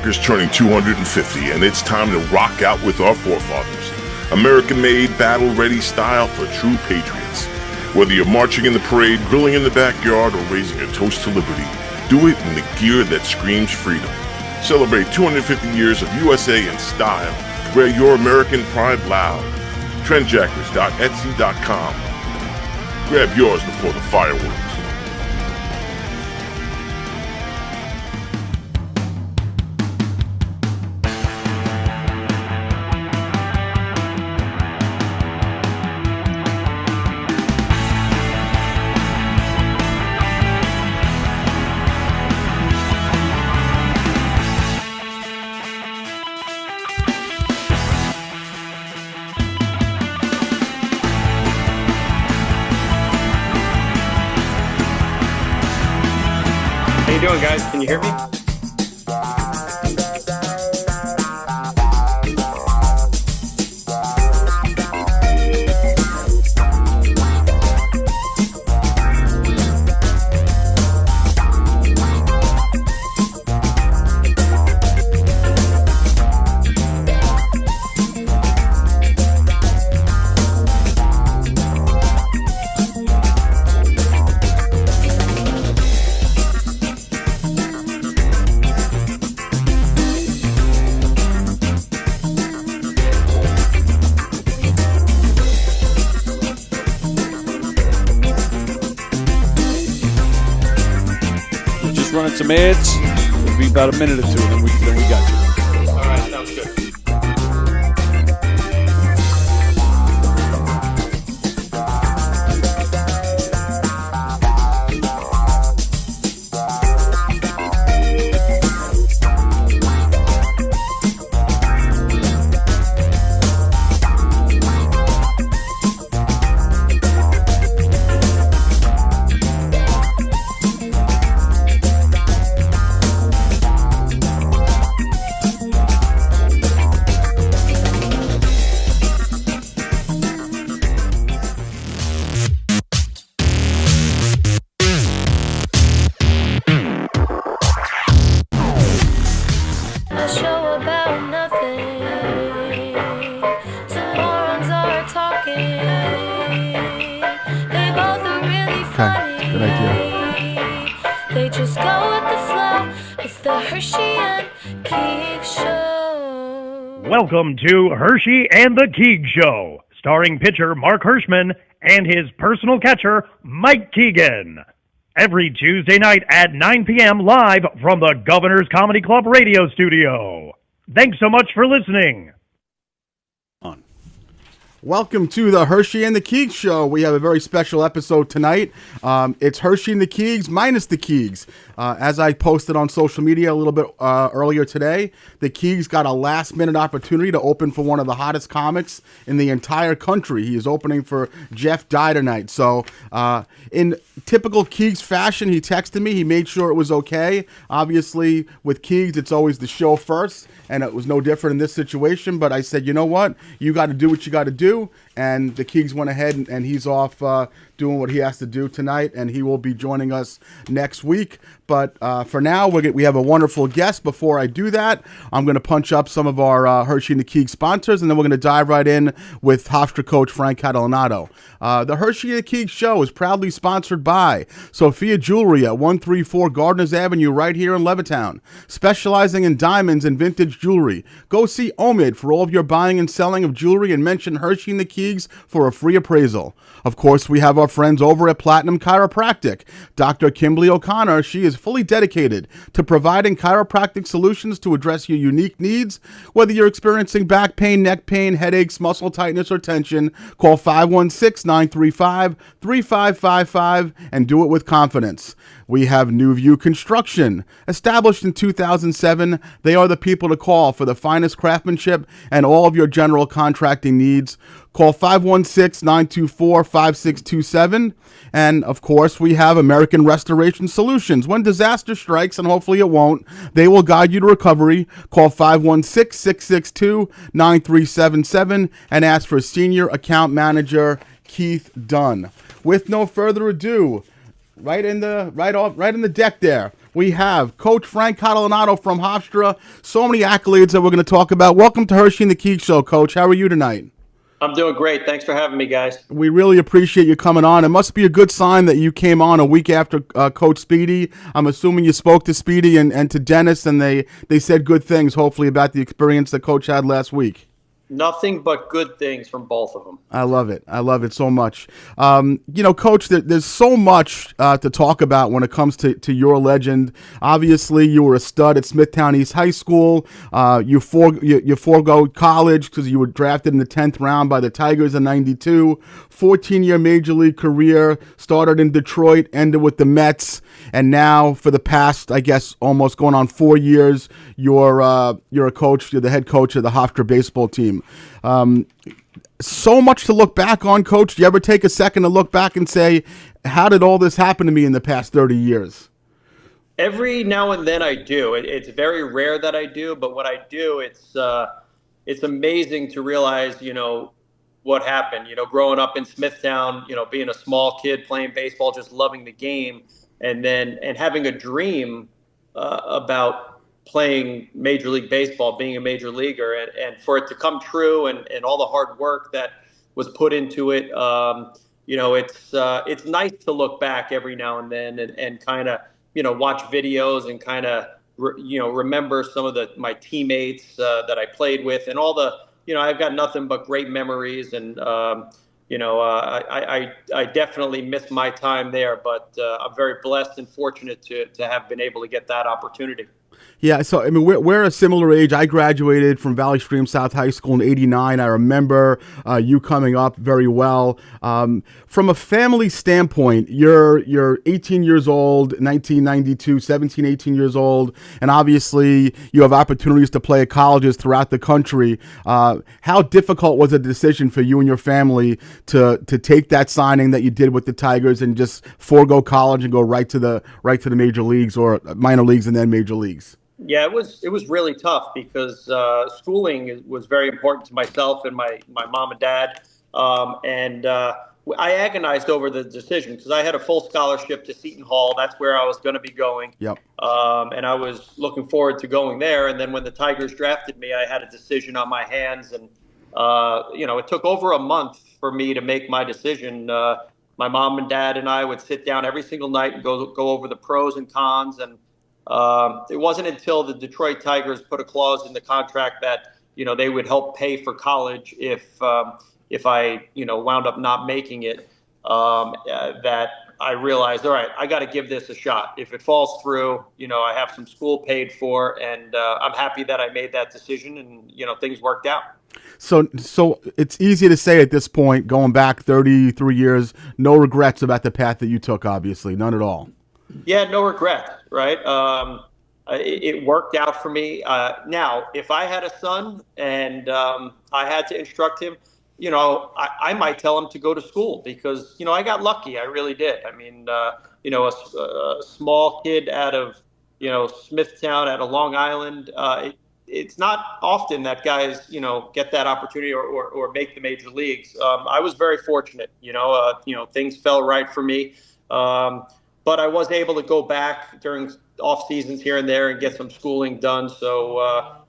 Trendjacker's turning 250, and it's time to rock out with our forefathers. American-made, battle-ready style for true patriots. Whether you're marching in the parade, grilling in the backyard, or raising a toast to liberty, do it in the gear that screams freedom. Celebrate 250 years of USA in style. Wear your American pride loud. Trendjackers.etsy.com. Grab yours before the fireworks. How you doing, guys? Can you hear me? Running some ads. It'll be about a minute or two, then we got you. All right, sounds good. Good idea. They just go with the flow. It's the Herschy and Keegs Show. Welcome to Herschy and the Keegs Show, starring pitcher Mark Hirschman and his personal catcher, Mike Keegan. Every Tuesday night at 9 p.m. live from the Governor's Comedy Club radio studio. Thanks so much for listening. Welcome to the Herschy and the Keegs Show. We have a very special episode tonight. It's Herschy and the Keegs minus the Keegs. As I posted on social media a little bit earlier today, the Keegs got a last-minute opportunity to open for one of the hottest comics in the entire country. He is opening for Jeff Dye tonight. So in typical Keegs fashion, he texted me. He made sure it was okay. Obviously, with Keegs, it's always the show first, and it was no different in this situation. But I said, you know what? You got to do what you got to do. And the Keegs went ahead and he's off doing what he has to do tonight, and he will be joining us next week. But for now, we have a wonderful guest. Before I do that, I'm going to punch up some of our Herschy and the Keegs sponsors, and then we're going to dive right in with Hofstra coach Frank Catalanato. The Herschy and the Keegs Show is proudly sponsored by Sophia Jewelry at 134 Gardners Avenue right here in Levittown, specializing in diamonds and vintage jewelry. Go see Omid for all of your buying and selling of jewelry, and mention Herschy and the Keegs for a free appraisal. Of course, we have our friends over at Platinum Chiropractic. Dr. Kimberly O'Connor, she is fully dedicated to providing chiropractic solutions to address your unique needs. Whether you're experiencing back pain, neck pain, headaches, muscle tightness, or tension, call 516-935-3555 and do it with confidence. We have New View Construction. Established in 2007, they are the people to call for the finest craftsmanship and all of your general contracting needs. Call 516-924-5627. And, of course, we have American Restoration Solutions. When disaster strikes, and hopefully it won't, they will guide you to recovery. Call 516-662-9377 and ask for Senior Account Manager Keith Dunn. With no further ado, right in the deck there, We have Coach Frank Catalanato from Hofstra. So many accolades that we're going to talk about. Welcome to Hershey and the Keegs Show, Coach. How are you tonight? I'm doing great. Thanks for having me, guys. We really appreciate you coming on. It must be a good sign that you came on a week after Coach Speedy. I'm assuming you spoke to Speedy and to Dennis, and they said good things, hopefully, about the experience that Coach had last week. Nothing but good things from both of them. I love it. I love it so much. Coach, there's so much to talk about when it comes to your legend. Obviously, you were a stud at Smithtown East High School. You forego college because you were drafted in the 10th round by the Tigers in '92. 14-year Major League career, started in Detroit, ended with the Mets, and now for the past, I guess, almost going on 4 years, you're a coach. You're the head coach of the Hofstra baseball team. So much to look back on, Coach. Do you ever take a second to look back and say, how did all this happen to me in the past 30 years? Every now and then I do. It's very rare that I do, but when I do, it's amazing to realize, what happened. Growing up in Smithtown, being a small kid playing baseball, just loving the game, and having a dream about playing Major League Baseball, being a major leaguer, and for it to come true, and all the hard work that was put into it. It's nice to look back every now and then and kind of, watch videos and kind of, remember some of my teammates that I played with, and all the, I've got nothing but great memories, and I definitely missed my time there, but I'm very blessed and fortunate to have been able to get that opportunity. Yeah, so I mean, we're a similar age. I graduated from Valley Stream South High School in '89. I remember you coming up very well. From a family standpoint, you're 18 years old, 1992, 17, 18 years old, and obviously you have opportunities to play at colleges throughout the country. How difficult was the decision for you and your family to take that signing that you did with the Tigers and just forego college and go right to the major leagues, or minor leagues and then major leagues? Yeah, it was really tough because schooling was very important to myself and my mom and dad, and I agonized over the decision because I had a full scholarship to Seton Hall. That's where I was going to be going. Yep. And I was looking forward to going there. And then when the Tigers drafted me, I had a decision on my hands, and it took over a month for me to make my decision. My mom and dad and I would sit down every single night and go over the pros and cons, and it wasn't until the Detroit Tigers put a clause in the contract that, they would help pay for college if I, wound up not making it, that I realized, all right, I got to give this a shot. If it falls through, I have some school paid for, and I'm happy that I made that decision, and, things worked out. So it's easy to say at this point, going back 33 years, no regrets about the path that you took, obviously, none at all. Yeah, no regret, right? It worked out for me. Now, if I had a son and I had to instruct him, I might tell him to go to school because, I got lucky. I really did. I mean, a small kid out of, Smithtown, out of Long Island, it's not often that guys, get that opportunity or make the major leagues. I was very fortunate, things fell right for me. But I was able to go back during off seasons here and there and get some schooling done. So,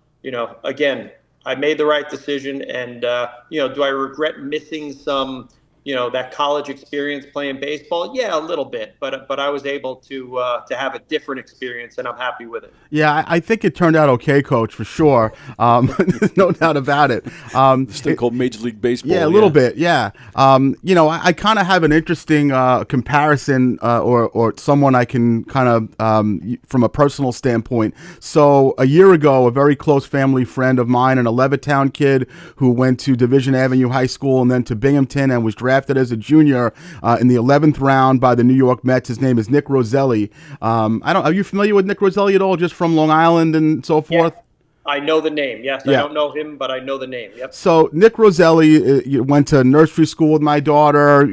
again, I made the right decision. And, do I regret missing some, that college experience playing baseball? Yeah, a little bit. But I was able to have a different experience, and I'm happy with it. Yeah, I think it turned out okay, Coach, for sure. No doubt about it. This thing called Major League Baseball. Yeah, a little bit, yeah. I kind of have an interesting comparison or someone I can kind of, from a personal standpoint. So a year ago, a very close family friend of mine, an 11-town kid who went to Division Avenue High School and then to Binghamton and was drafted as a junior in the 11th round by the New York Mets. His name is Nick Roselli. Are you familiar with Nick Roselli at all, just from Long Island and so forth? I know the name. Yes, I Yeah. don't know him, but I know the name. Yep. So Nick Roselli went to nursery school with my daughter,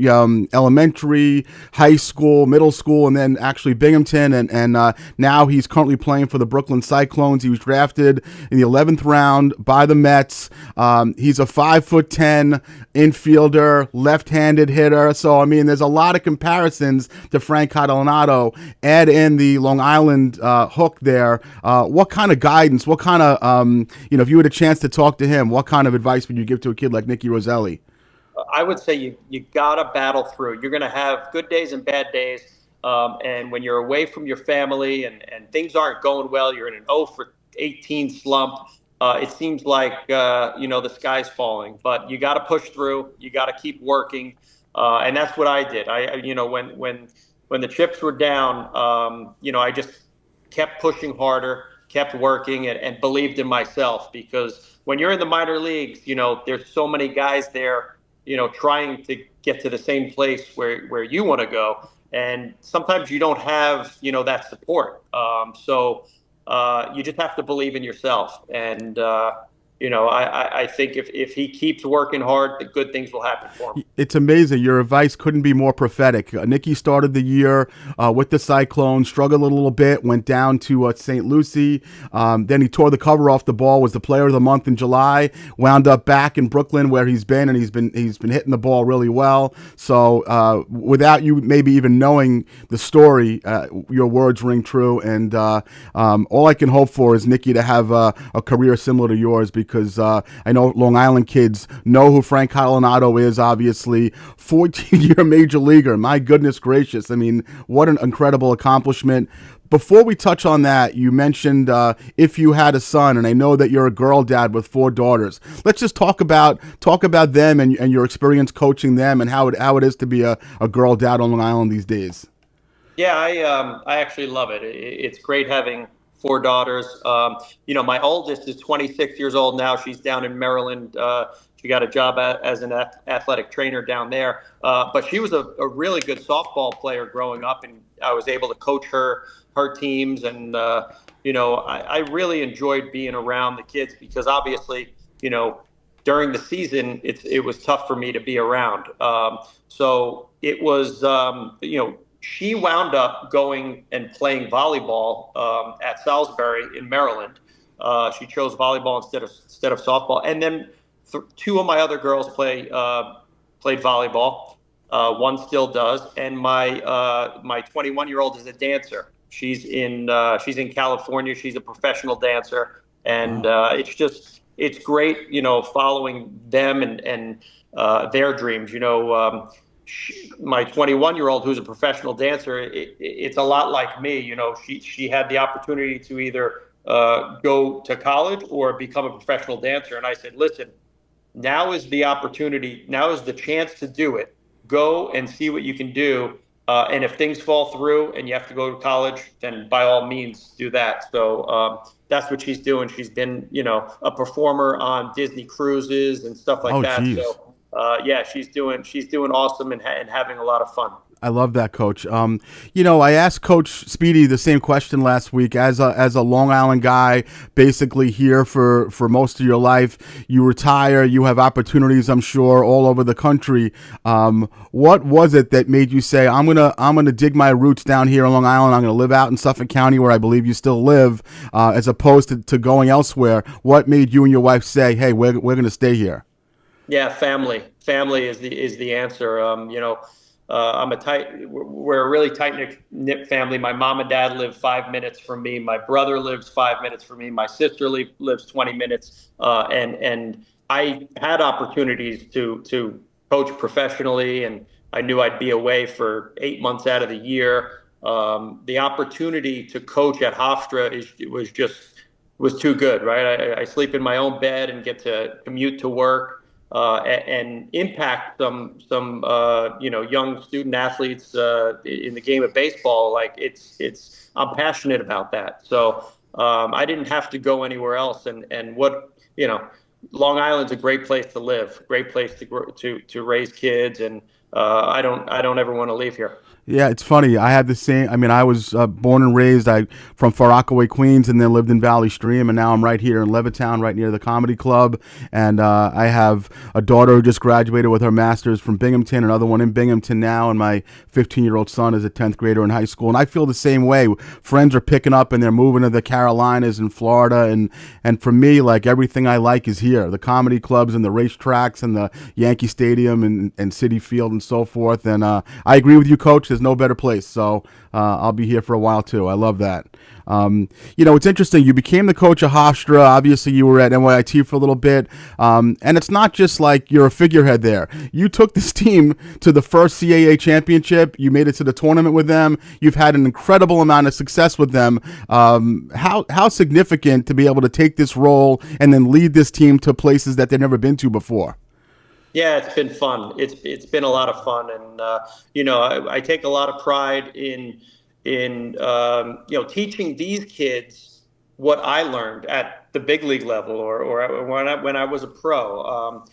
elementary, high school, middle school, and then actually Binghamton. And now he's currently playing for the Brooklyn Cyclones. He was drafted in the 11th round by the Mets. He's a 5'10" infielder, left-handed hitter. So, I mean, there's a lot of comparisons to Frank Catalanato. Add in the Long Island hook there. What kind of guidance, what kind of, if you had a chance to talk to him, what kind of advice would you give to a kid like Nicky Roselli? I would say you got to battle through. You're going to have good days and bad days. And when you're away from your family and things aren't going well, you're in an 0 for 18 slump. It seems like, the sky's falling, but you got to push through. You got to keep working. And that's what I did. When the chips were down, I just kept pushing harder, kept working, and believed in myself, because when you're in the minor leagues, there's so many guys there, trying to get to the same place where you want to go. And sometimes you don't have, that support. So you just have to believe in yourself. And, I think if he keeps working hard, the good things will happen for him. It's amazing. Your advice couldn't be more prophetic. Nicky started the year with the Cyclones, struggled a little bit, went down to St. Lucie. Then he tore the cover off the ball, was the player of the month in July, wound up back in Brooklyn where he's been, and he's been hitting the ball really well. So without you maybe even knowing the story, your words ring true. And all I can hope for is Nicky to have a career similar to yours, because I know Long Island kids know who Frank Catalanato is, obviously. 14-year major leaguer. My goodness gracious. I mean, what an incredible accomplishment. Before we touch on that, you mentioned if you had a son, and I know that you're a girl dad with 4 daughters. Let's just talk about them and your experience coaching them, and how it is to be a girl dad on Long Island these days. Yeah, I actually love it. It's great having 4 daughters. My oldest is 26 years old now. She's down in Maryland. She got a job as an athletic trainer down there. But she was a really good softball player growing up, and I was able to coach her teams. And, I really enjoyed being around the kids, because obviously, during the season, it was tough for me to be around. So it was, she wound up going and playing volleyball at Salisbury in Maryland. She chose volleyball instead of softball. And then 2 of my other girls played volleyball. One still does. And my 21-year-old is a dancer. She's in California. She's a professional dancer. And it's great, following them and their dreams. My 21-year-old, who's a professional dancer, it's a lot like me. She had the opportunity to either go to college or become a professional dancer. And I said, listen, now is the opportunity. Now is the chance to do it. Go and see what you can do. And if things fall through and you have to go to college, then by all means do that. So that's what she's doing. She's been, a performer on Disney cruises and stuff like that. Geez. So she's doing awesome and having a lot of fun. I love that, Coach. I asked Coach Speedy the same question last week. As a Long Island guy, basically here for most of your life, you retire, you have opportunities, I'm sure, all over the country. What was it that made you say, I'm gonna dig my roots down here on Long Island. I'm gonna live out in Suffolk County, where I believe you still live, as opposed to going elsewhere? What made you and your wife say, hey, we're gonna stay here? Yeah, family is the answer. We're a really tight knit family. My mom and dad live 5 minutes from me. My brother lives 5 minutes from me. My sister lives 20 minutes. And I had opportunities to coach professionally, and I knew I'd be away for 8 months out of the year. The opportunity to coach at Hofstra was too good, right? I sleep in my own bed and get to commute to work. And impact some young student athletes in the game of baseball. Like I'm passionate about that. So I didn't have to go anywhere else. And Long Island's a great place to live, great place to raise kids, and I don't ever want to leave here. Yeah, it's funny. I had the same. I mean, I was born and raised from Far Rockaway, Queens, and then lived in Valley Stream, and now I'm right here in Levittown, right near the Comedy Club. And I have a daughter who just graduated with her master's from Binghamton, another one in Binghamton now, and my 15-year-old son is a 10th grader in high school. And I feel the same way. Friends are picking up and they're moving to the Carolinas and Florida, and for me, like everything I like is here: the comedy clubs and the racetracks and the Yankee Stadium and Citi Field and so forth. And I agree with you, Coach. There's no better place. So I'll be here for a while too. I love that. It's interesting. You became the coach of Hofstra. Obviously, you were at NYIT for a little bit. And it's not just like you're a figurehead there. You took this team to the first CAA championship. You made it to the tournament with them. You've had an incredible amount of success with them. How significant to be able to take this role and then lead this team to places that they've never been to before? Yeah, it's been fun. It's been a lot of fun, and I take a lot of pride in teaching these kids what I learned at the big league level or when I was a pro.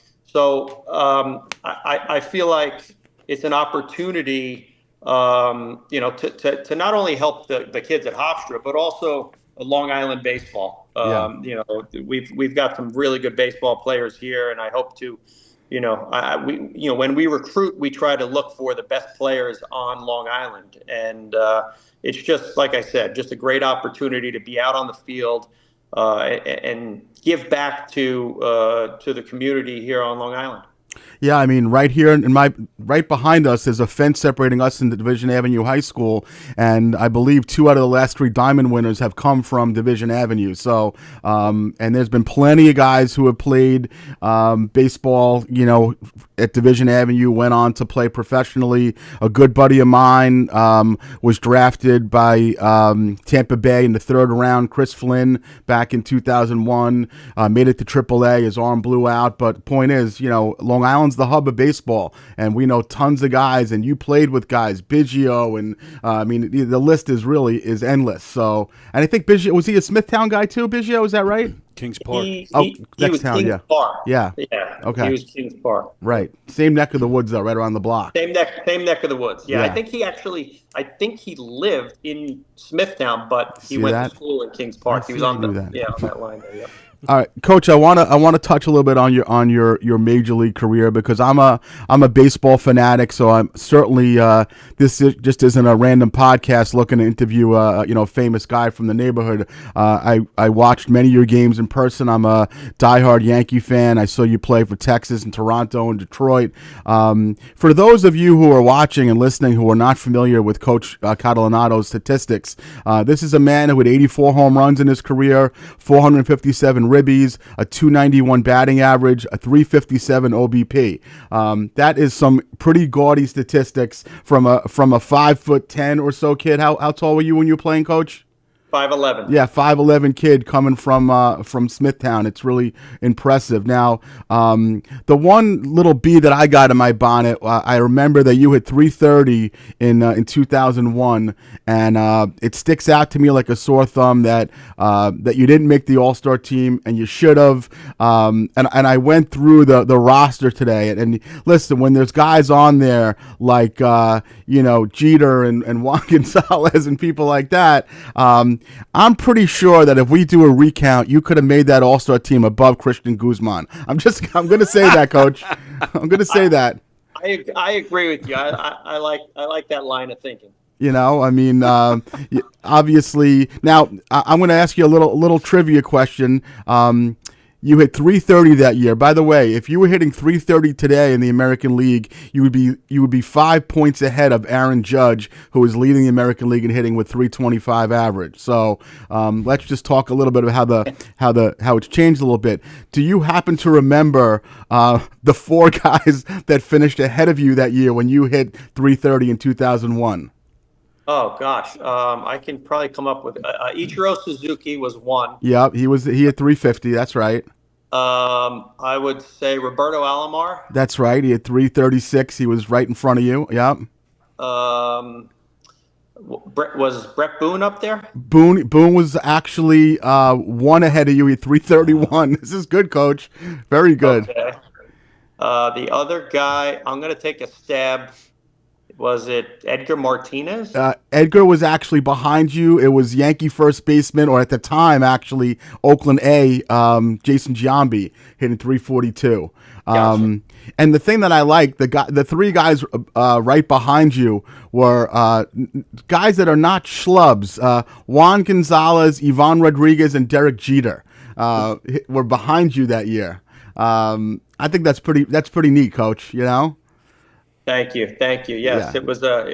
I feel like it's an opportunity, to not only help the kids at Hofstra, but also Long Island baseball. We've got some really good baseball players here, and I hope to. When we recruit, we try to look for the best players on Long Island. And it's just, like I said, just a great opportunity to be out on the field and give back to the community here on Long Island. Yeah, I mean, right here right behind us is a fence separating us and Division Avenue High School, and I believe 2 out of the last 3 Diamond winners have come from Division Avenue. So, and there's been plenty of guys who have played baseball, at Division Avenue, went on to play professionally. A good buddy of mine was drafted by Tampa Bay in the 3rd round. Chris Flynn back in 2001 made it to AAA. His arm blew out, but point is, Long Island's the hub of baseball, and we know tons of guys, and you played with guys, Biggio, and the list is endless. So, and I think Biggio, was he a Smithtown guy too, Biggio? Is that right? Kings Park. He was town, Kings Park. Yeah. Okay. He was Kings Park. Right. Same neck of the woods though, right around the block. Same neck of the woods. Yeah. I think he lived in Smithtown, but he went to school in Kings Park. He was on that line there. Yeah. All right, Coach. I want to touch a little bit on your major league career, because I'm a baseball fanatic. So I'm certainly just isn't a random podcast looking to interview a famous guy from the neighborhood. I watched many of your games in person. I'm a diehard Yankee fan. I saw you play for Texas and Toronto and Detroit. For those of you who are watching and listening who are not familiar with Coach Catalanato's statistics, this is a man who had 84 home runs in his career, 457 ribbies, a 291 batting average, a 357 OBP. That is some pretty gaudy statistics from a 5'10" or so kid. How tall were you when you were playing, Coach? 5'11". Yeah, 5'11" kid coming from Smithtown. It's really impressive. Now, the one little bee that I got in my bonnet, I remember that you hit 330 in 2001, and it sticks out to me like a sore thumb that you didn't make the All-Star team, and you should have. And I went through the roster today, and listen, when there's guys on there like Jeter and Juan Gonzalez and people like that. I'm pretty sure that if we do a recount, you could have made that All-Star team above Christian Guzman. I'm going to say that, Coach. I'm going to say that. I agree with you. I like that line of thinking. Obviously. Now I'm going to ask you a little trivia question. You hit 330 that year. By the way, if you were hitting 330 today in the American League, you would be 5 points ahead of Aaron Judge, who is leading the American League in hitting with 325 average. So let's just talk a little bit about how it's changed a little bit. Do you happen to remember the 4 guys that finished ahead of you that year when you hit 330 in 2001? Oh gosh, I can probably come up with Ichiro Suzuki was one. Yep, he had 350. That's right. I would say Roberto Alomar. That's right. He had 336. He was right in front of you. Yep. Was Brett Boone up there? Boone was actually one ahead of you. He had 331. This is good, Coach. Very good. Okay. The other guy, I'm going to take a stab. Was it Edgar Martinez? Edgar was actually behind you. It was Yankee first baseman, or at the time, actually, Oakland A, Jason Giambi, hitting 342. Gotcha. And the thing that I like, the three guys right behind you were guys that are not schlubs. Juan Gonzalez, Ivan Rodriguez, and Derek Jeter were behind you that year. I think that's pretty neat, Coach. You know. Thank you. Yes, Yeah. it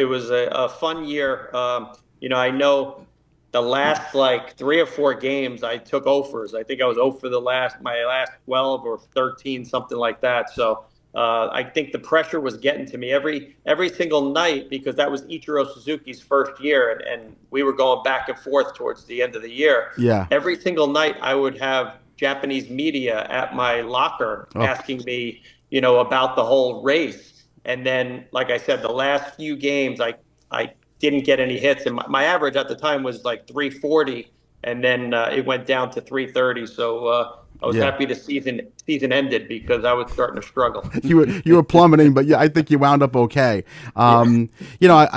was a fun year. I know the last like 3 or 4 games I took offers. I think I was 0 for my last 12 or 13, something like that. So I think the pressure was getting to me every single night, because that was Ichiro Suzuki's first year, and we were going back and forth towards the end of the year. Yeah. Every single night I would have Japanese media at my locker asking me, about the whole race. And then, like I said, the last few games, I didn't get any hits. And my average at the time was like 340. And then it went down to 330. So I was happy the season ended, because I was starting to struggle. You were plummeting, but yeah, I think you wound up okay. I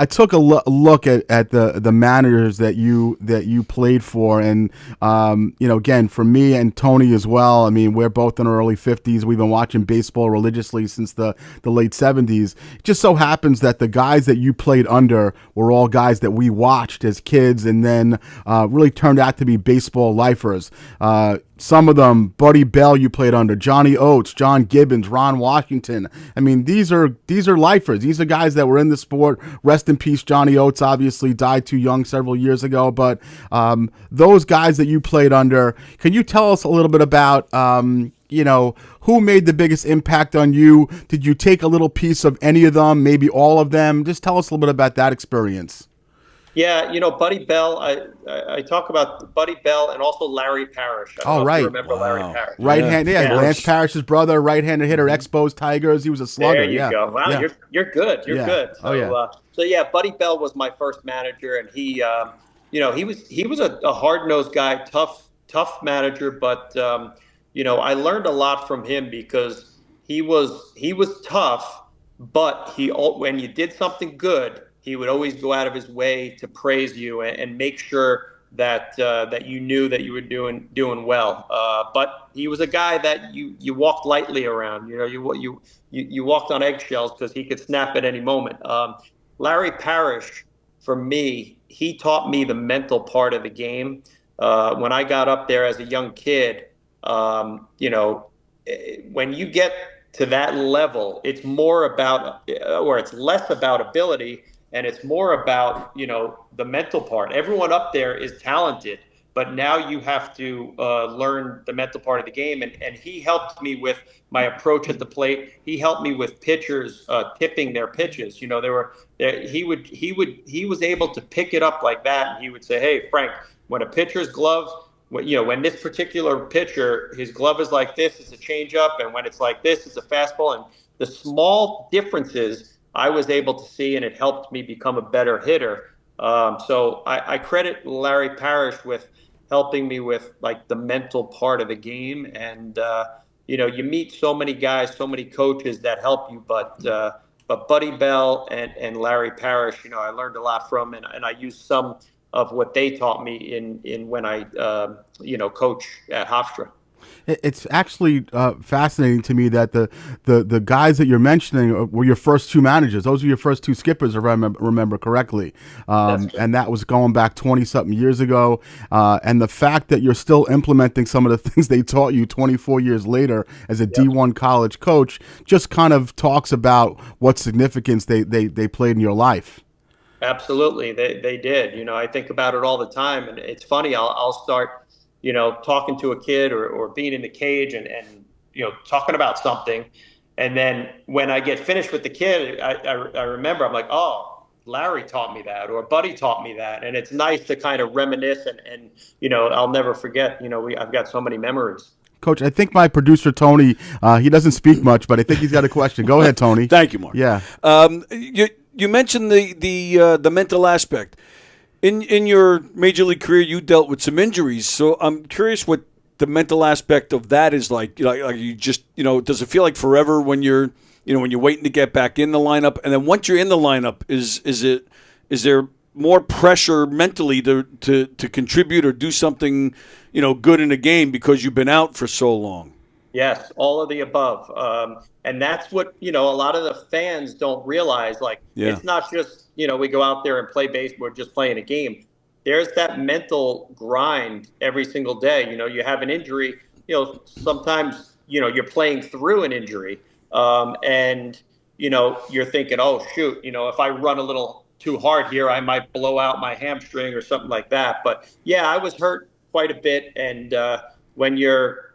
took a look at the managers that you played for, and again, for me and Tony as well. I mean, we're both in our early 50s. We've been watching baseball religiously since the late 70s. It just so happens that the guys that you played under were all guys that we watched as kids, and then really turned out to be baseball lifers. Some of them, Buddy Bell, you played under, Johnny Oates, John Gibbons, Ron Washington. I mean, these are lifers. These are guys that were in the sport. Rest in peace, Johnny Oates obviously died too young several years ago. But those guys that you played under, can you tell us a little bit about, who made the biggest impact on you? Did you take a little piece of any of them, maybe all of them? Just tell us a little bit about that experience. Yeah, Buddy Bell. I talk about Buddy Bell and also Larry Parrish. I don't know if you remember Larry Parrish. Right-handed, Lance Parrish's brother, right-handed hitter, Expos Tigers. He was a slugger. There you go. Wow, you're good. You're good. So, Buddy Bell was my first manager, and he was a hard-nosed guy, tough manager, but I learned a lot from him, because he was tough, but when you did something good, he would always go out of his way to praise you and make sure that you knew that you were doing well. But he was a guy that you walked lightly around. You walked on eggshells, because he could snap at any moment. Larry Parrish, for me, he taught me the mental part of the game. When I got up there as a young kid, when you get to that level, it's more about, or it's less about ability, and it's more about, the mental part. Everyone up there is talented, but now you have to learn the mental part of the game. And he helped me with my approach at the plate. He helped me with pitchers tipping their pitches. He was able to pick it up like that. And he would say, "Hey, Frank, when a pitcher's glove, when this particular pitcher, his glove is like this, it's a changeup, and when it's like this, it's a fastball." And the small differences I was able to see, and it helped me become a better hitter. So I credit Larry Parrish with helping me with like the mental part of the game. And you meet so many guys, so many coaches that help you, but Buddy Bell and Larry Parrish, I learned a lot from, and I used some of what they taught me in when I coach at Hofstra. It's actually fascinating to me that the guys that you're mentioning were your first two managers. Those were your first two skippers, if I remember correctly. And that was going back 20-something years ago. And the fact that you're still implementing some of the things they taught you 24 years later as a D1 college coach just kind of talks about what significance they played in your life. Absolutely, they did. I think about it all the time, and it's funny. I'll start talking to a kid or being in the cage and talking about something. And then when I get finished with the kid, I remember, I'm like, oh, Larry taught me that, or Buddy taught me that. And it's nice to kind of reminisce and I'll never forget, I've got so many memories. Coach, I think my producer, Tony, he doesn't speak much, but I think he's got a question. Go ahead, Tony. Thank you, Mark. Yeah. You mentioned the mental aspect. In your major league career, you dealt with some injuries, so I'm curious what the mental aspect of that is like. Like you just, does it feel like forever when you're when you're waiting to get back in the lineup, and then once you're in the lineup, is there more pressure mentally to contribute or do something, good in a game because you've been out for so long? Yes, all of the above. And that's what, a lot of the fans don't realize. Like, it's not just, we go out there and play baseball, we're just playing a game. There's that mental grind every single day. You have an injury, sometimes, you're playing through an injury. And, you're thinking, oh, shoot, if I run a little too hard here, I might blow out my hamstring or something like that. But yeah, I was hurt quite a bit. And when you're,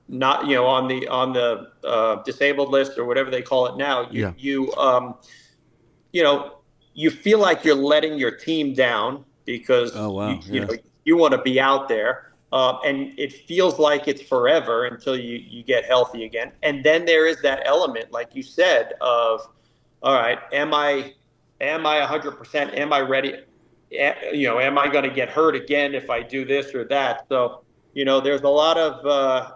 not, on the disabled list or whatever they call it now, you feel like you're letting your team down because you want to be out there. And it feels like it's forever until you get healthy again. And then there is that element, like you said, of, all right, am I 100%? Am I ready? Am I going to get hurt again if I do this or that? So, there's a lot of,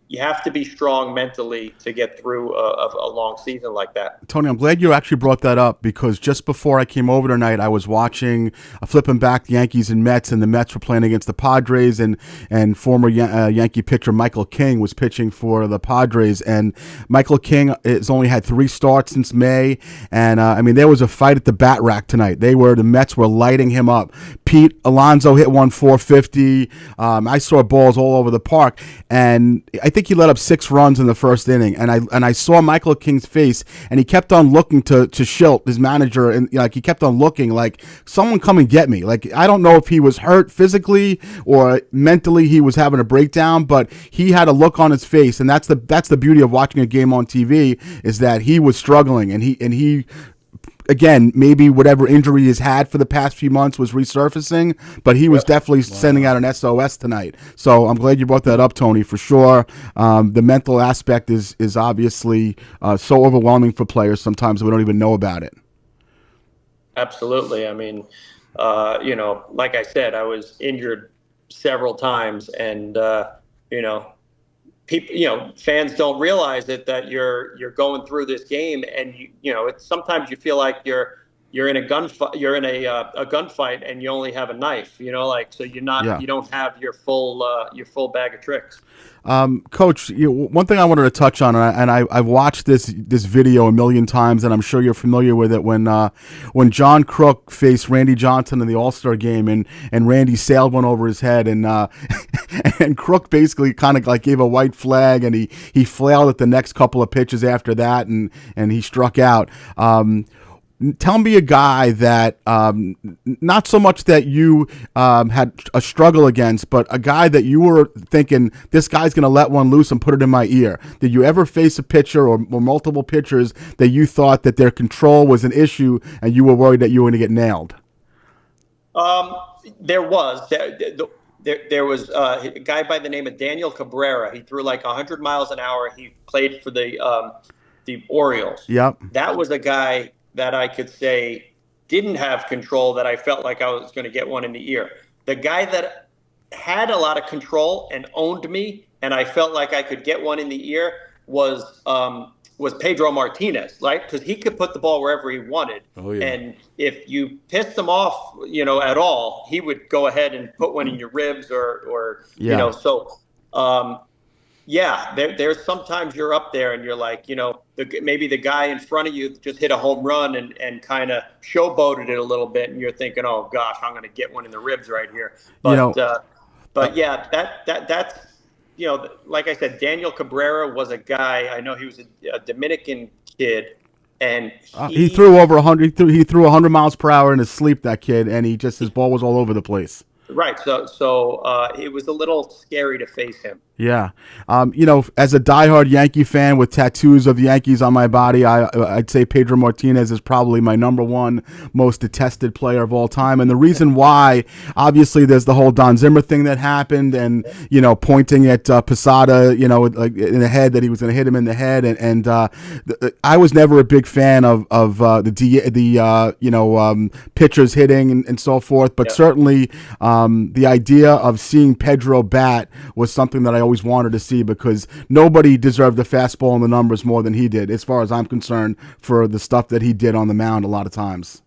you have to be strong mentally to get through a long season like that. Tony, I'm glad you actually brought that up because just before I came over tonight, I was watching, flipping back the Yankees and Mets, and the Mets were playing against the Padres, and former Yankee pitcher Michael King was pitching for the Padres, and Michael King has only had 3 starts since May, and there was a fight at the bat rack tonight. The Mets were lighting him up. Pete Alonso hit one 450. I saw balls all over the park, and I think he let up 6 runs in the first inning, and I saw Michael King's face, and he kept on looking to Schilt, his manager, and he kept on looking like, someone come and get me. Like, I don't know if he was hurt physically or mentally he was having a breakdown, but he had a look on his face, and that's the beauty of watching a game on TV, is that he was struggling, and he again, maybe whatever injury he's had for the past few months was resurfacing, but he was definitely sending out an SOS tonight. So I'm glad you brought that up, Tony, for sure. The mental aspect is obviously so overwhelming for players sometimes we don't even know about it. Absolutely. I mean, like I said, I was injured several times, and, people, fans don't realize it, that you're going through this game, and it's sometimes you feel like you're in a gunfight and you only have a knife, so you're not, you don't have your full bag of tricks. Coach, one thing I wanted to touch on, and I've watched this video a million times, and I'm sure you're familiar with it. When John Crook faced Randy Johnson in the All-Star game, and Randy sailed one over his head, and and Crook basically kind of like gave a white flag, and he flailed at the next couple of pitches after that, and he struck out. Tell me a guy that not so much that you had a struggle against, but a guy that you were thinking, this guy's going to let one loose and put it in my ear. Did you ever face a pitcher or multiple pitchers that you thought that their control was an issue and you were worried that you were going to get nailed? There was. There was a guy by the name of Daniel Cabrera. He threw like 100 miles an hour. He played for the Orioles. Yep. That was a guy that I could say didn't have control, that I felt like I was going to get one in the ear. The guy that had a lot of control and owned me, and I felt like I could get one in the ear, was Pedro Martinez, right? Because he could put the ball wherever he wanted. Oh, yeah. And if you pissed him off, at all, he would go ahead and put one in your ribs or so. There's sometimes you're up there and you're like, maybe the guy in front of you just hit a home run and kind of showboated it a little bit, and you're thinking, oh gosh, I'm going to get one in the ribs right here. But that's like I said, Daniel Cabrera was a guy. I know he was a Dominican kid, and he threw over 100. He threw 100 miles per hour in his sleep. That kid, and his ball was all over the place. Right. So it was a little scary to face him. Yeah. As a diehard Yankee fan with tattoos of the Yankees on my body, I'd say Pedro Martinez is probably my number one most detested player of all time. And the reason why, obviously, there's the whole Don Zimmer thing that happened, and, pointing at Posada, like in the head, that he was going to hit him in the head. And I was never a big fan of the pitchers hitting and so forth. But certainly the idea of seeing Pedro bat was something that I always wanted to see, because nobody deserved the fastball and the numbers more than he did, as far as I'm concerned, for the stuff that he did on the mound a lot of times.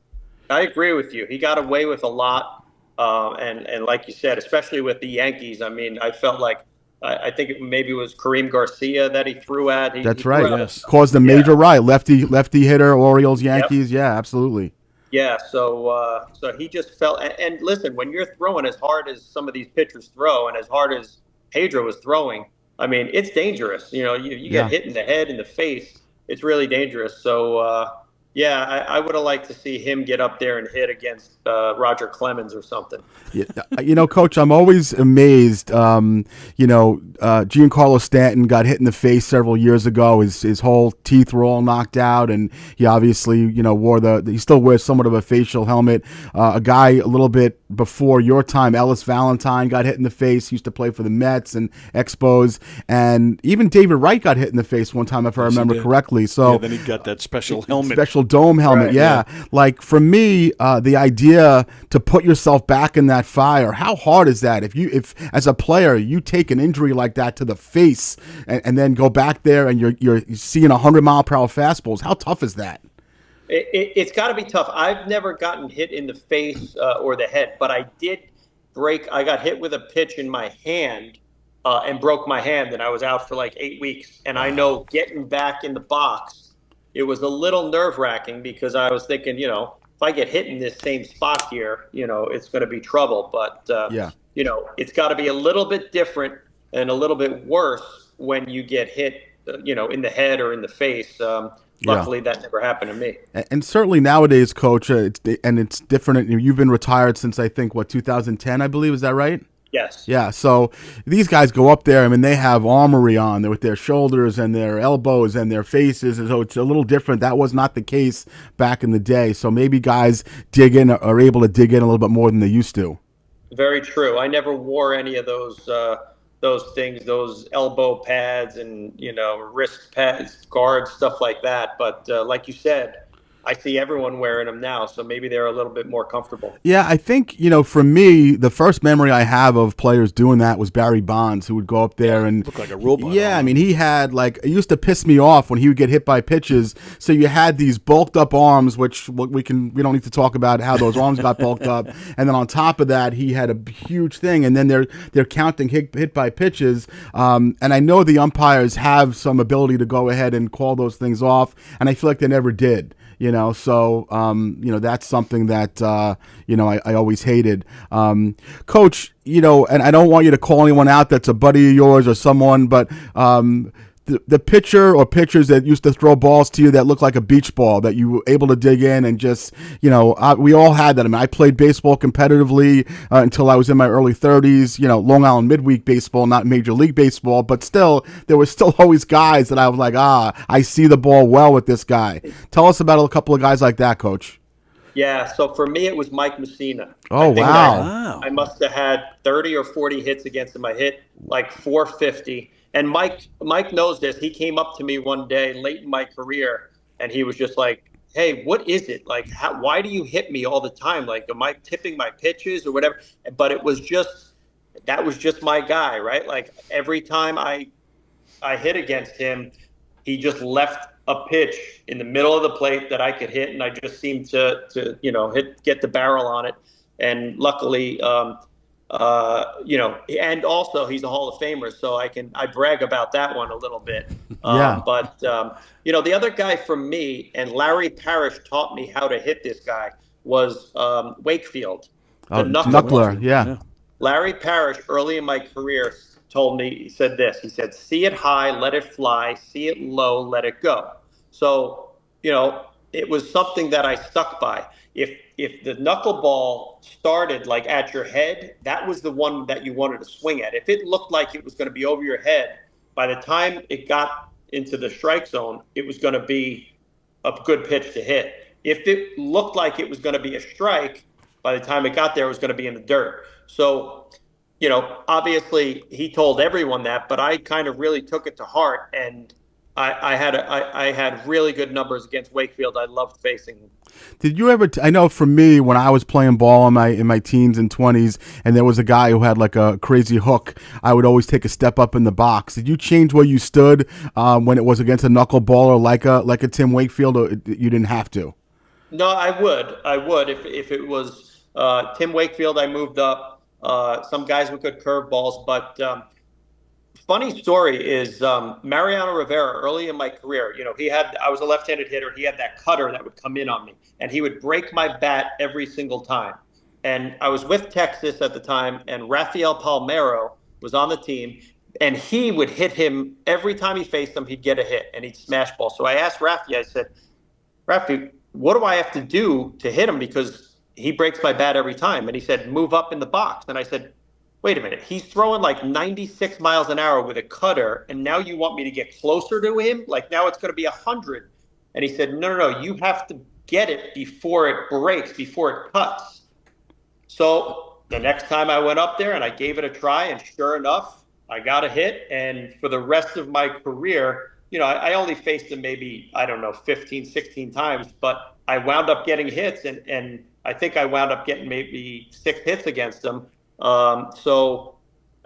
I agree with you. He got away with a lot, and like you said, especially with the Yankees. I mean, I felt like I think maybe it was Kareem Garcia that he threw at. That's he right. threw Yes. Caused a major riot. Lefty hitter, Orioles, Yankees. Yep. Yeah, absolutely. Yeah, so he just felt. And listen, when you're throwing as hard as some of these pitchers throw, and as hard as Pedro was throwing, I mean, it's dangerous. You know, you get hit in the head, in the face, it's really dangerous. So yeah, I would have liked to see him get up there and hit against Roger Clemens or something. Yeah, Coach, I'm always amazed. Giancarlo Stanton got hit in the face several years ago. His whole teeth were all knocked out, and he obviously, wore he still wears somewhat of a facial helmet. A guy a little bit before your time, Ellis Valentine, got hit in the face. He used to play for the Mets and Expos, and even David Wright got hit in the face one time, if I remember correctly. So then he got that special helmet. Special dome helmet, Right, yeah. Like, for me, the idea to put yourself back in that fire, how hard is that? If as a player you take an injury like that to the face and then go back there and you're seeing 100-mile-per-hour fastballs, how tough is that? It's got to be tough. I've never gotten hit in the face or the head, but I did I got hit with a pitch in my hand and broke my hand, and I was out for like 8 weeks. And I know getting back in the box, it was a little nerve-wracking, because I was thinking, if I get hit in this same spot here, it's going to be trouble. But, it's got to be a little bit different and a little bit worse when you get hit, in the head or in the face. Luckily, that never happened to me. And certainly nowadays, Coach, it's different. You've been retired since, I think, 2010, I believe. Is that right? Yes. Yeah, so these guys go up there. I mean, they have armory on with their shoulders and their elbows and their faces, and so it's a little different. That was not the case back in the day. So maybe guys are able to dig in a little bit more than they used to. Very true. I never wore any of those things, those elbow pads and wrist pads, guards, stuff like that. But like you said, I see everyone wearing them now, so maybe they're a little bit more comfortable. Yeah, I think, for me, the first memory I have of players doing that was Barry Bonds, who would go up there and look like a robot. Yeah, I mean, he had, it used to piss me off when he would get hit by pitches. So you had these bulked up arms, which we don't need to talk about how those arms got bulked up. And then on top of that, he had a huge thing. And then they're counting hit by pitches. And I know the umpires have some ability to go ahead and call those things off, and I feel like they never did. So that's something that I always hated. Coach, and I don't want you to call anyone out that's a buddy of yours or someone, but the pitcher or pitchers that used to throw balls to you that looked like a beach ball that you were able to dig in and just, we all had that. I mean, I played baseball competitively until I was in my early 30s, Long Island midweek baseball, not Major League Baseball, but still, there were still always guys that I was like, I see the ball well with this guy. Tell us about a couple of guys like that, Coach. Yeah, so for me, it was Mike Messina. Oh, wow. I must have had 30 or 40 hits against him. I hit like 450. And Mike knows this. He came up to me one day late in my career, and he was just like, hey, what is it? Like, why do you hit me all the time? Like, am I tipping my pitches or whatever? But that was just my guy, right? Like, every time I hit against him, he just left a pitch in the middle of the plate that I could hit, and I just seemed to get the barrel on it. And luckily, and also he's a Hall of Famer, so I brag about that one a little bit. Yeah. But the other guy from me, and Larry Parrish taught me how to hit this guy, was Wakefield, the knuckler. Yeah. Larry Parrish, early in my career, told me, he said, see it high, let it fly, see it low, let it go. So, it was something that I stuck by. If the knuckleball started like at your head, that was the one that you wanted to swing at. If it looked like it was going to be over your head, by the time it got into the strike zone, it was going to be a good pitch to hit. If it looked like it was going to be a strike, by the time it got there, it was going to be in the dirt. So, obviously he told everyone that, but I kind of really took it to heart, and I had really good numbers against Wakefield. I loved facing him. Did you ever? I know for me, when I was playing ball in my teens and 20s, and there was a guy who had like a crazy hook, I would always take a step up in the box. Did you change where you stood when it was against a knuckleballer like a Tim Wakefield, or you didn't have to? No, I would. If it was Tim Wakefield, I moved up. Some guys with good curveballs, but funny story is Mariano Rivera. Early in my career, I was a left-handed hitter. He had that cutter that would come in on me, and he would break my bat every single time. And I was with Texas at the time, and Rafael Palmeiro was on the team, and he would hit him every time he faced him. He'd get a hit, and he'd smash ball. So I asked Rafi. I said, Rafi, what do I have to do to hit him? Because he breaks my bat every time. And he said, move up in the box. And I said, wait a minute. He's throwing like 96 miles an hour with a cutter. And now you want me to get closer to him? Like now it's going to be 100. And he said, no. You have to get it before it breaks, before it cuts. So the next time I went up there and I gave it a try, and sure enough, I got a hit. And for the rest of my career, I only faced him maybe, 15, 16 times, but I wound up getting hits, and I think I wound up getting maybe 6 hits against him. So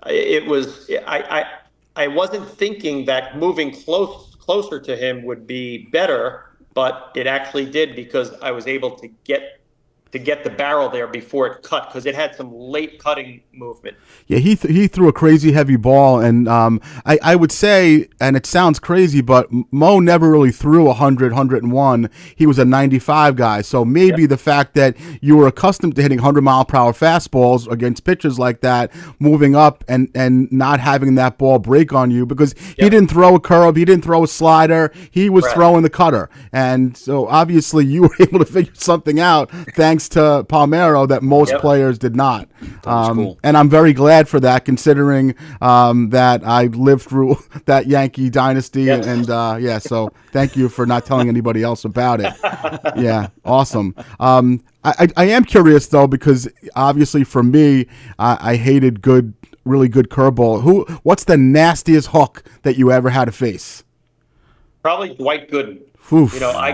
it was, I wasn't thinking that moving closer to him would be better, but it actually did, because I was able to get the barrel there before it cut, because it had some late cutting movement. Yeah, he threw a crazy heavy ball, and I would say, and it sounds crazy, but Mo never really threw 100, 101. He was a 95 guy, so maybe the fact that you were accustomed to hitting 100-mile-per-hour fastballs against pitchers like that, moving up and not having that ball break on you, because he didn't throw a curve, he didn't throw a slider, he was throwing the cutter, and so obviously you were able to figure something out thanks to Palmeiro that most players did not. Cool. And I'm very glad for that, considering that I lived through that Yankee dynasty. So thank you for not telling anybody else about it. Yeah, awesome. I am curious, though, because obviously for me, I hated really good curveball. What's the nastiest hook that you ever had to face? Probably Dwight Gooden. Oof, I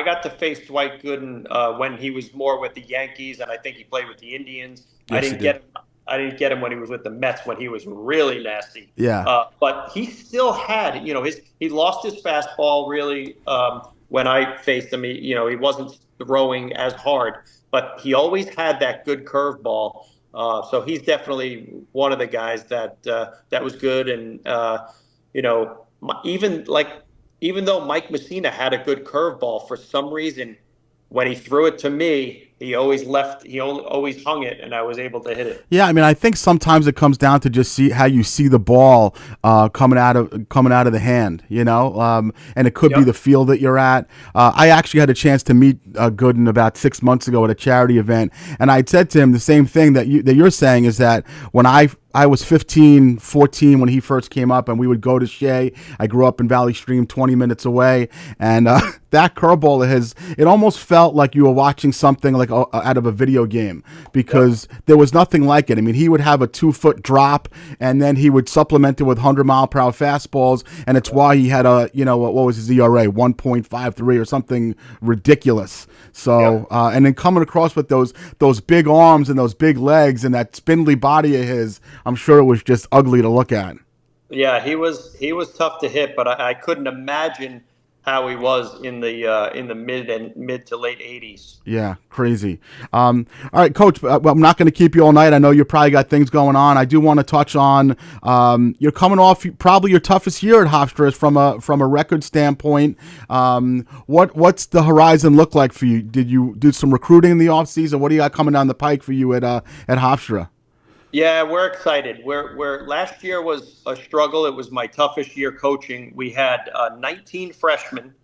got to face Dwight Gooden when he was more with the Yankees, and I think he played with the Indians. Yes, I didn't get him when he was with the Mets, when he was really nasty. Yeah. But he still had, he lost his fastball really when I faced him. He wasn't throwing as hard, but he always had that good curveball. So he's definitely one of the guys that was good, and even though Mike Messina had a good curveball, for some reason, when he threw it to me, he always hung it, and I was able to hit it. Yeah, I mean, I think sometimes it comes down to just see how you see the ball coming out of the hand, and it could be the field that you're at. I actually had a chance to meet Gooden about 6 months ago at a charity event, and I said to him the same thing that you're saying, is that when I was 15, 14 when he first came up, and we would go to Shea. I grew up in Valley Stream, 20 minutes away, and that curveball it almost felt like you were watching something like out of a video game, because there was nothing like it. I mean, he would have a 2-foot drop, and then he would supplement it with 100-mile-per-hour fastballs, and it's why he had what was his ERA, 1.53 or something ridiculous. So, and then coming across with those big arms and those big legs and that spindly body of his, I'm sure it was just ugly to look at. Yeah, he was tough to hit, but I couldn't imagine how he was in the mid to late 80s. Yeah, crazy. All right, Coach, I'm not going to keep you all night. I know you probably got things going on. I do want to touch on you're coming off probably your toughest year at Hofstra from a record standpoint. What's the horizon look like for you? Did you do some recruiting in the offseason? What do you got coming down the pike for you at Hofstra? Yeah, we're excited. We're last year was a struggle. It was my toughest year coaching. We had 19 freshmen,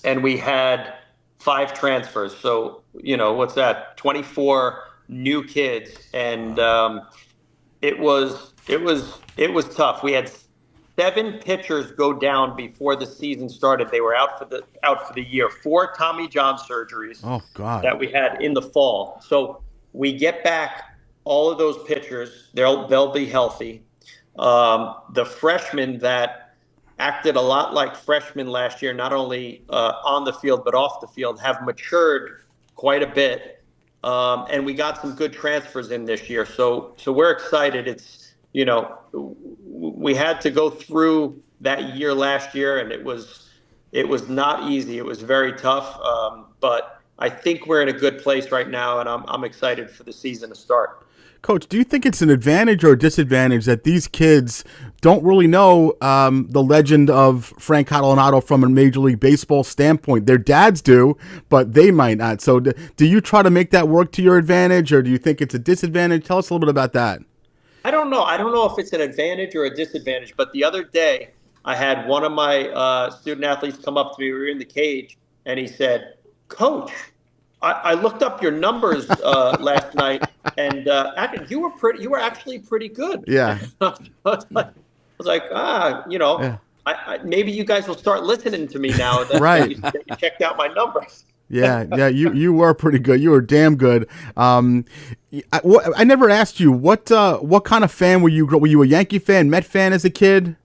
and we had 5 transfers. So what's that? 24 new kids, and it was tough. We had 7 pitchers go down before the season started. They were out for the year. 4 Tommy John surgeries. Oh God. That we had in the fall. So we get back all of those pitchers. They'll be healthy. The freshmen that acted a lot like freshmen last year, not only on the field but off the field, have matured quite a bit. And we got some good transfers in this year. So we're excited. It's, we had to go through that year last year, and it was not easy. It was very tough. But I think we're in a good place right now, and I'm excited for the season to start. Coach, do you think it's an advantage or a disadvantage that these kids don't really know the legend of Frank Catalanato from a Major League Baseball standpoint? Their dads do, but they might not. So do you try to make that work to your advantage, or do you think it's a disadvantage? Tell us a little bit about that. I don't know. I don't know if it's an advantage or a disadvantage, but the other day I had one of my student athletes come up to me. We were in the cage, and he said, "Coach, I looked up your numbers last night, and actually, you were actually pretty good." Yeah. I was like, Yeah. maybe you guys will start listening to me now that, Right. that you checked out my numbers. Yeah, you were pretty good. You were damn good. I never asked you what kind of fan were you? Were you a Yankee fan, Met fan as a kid?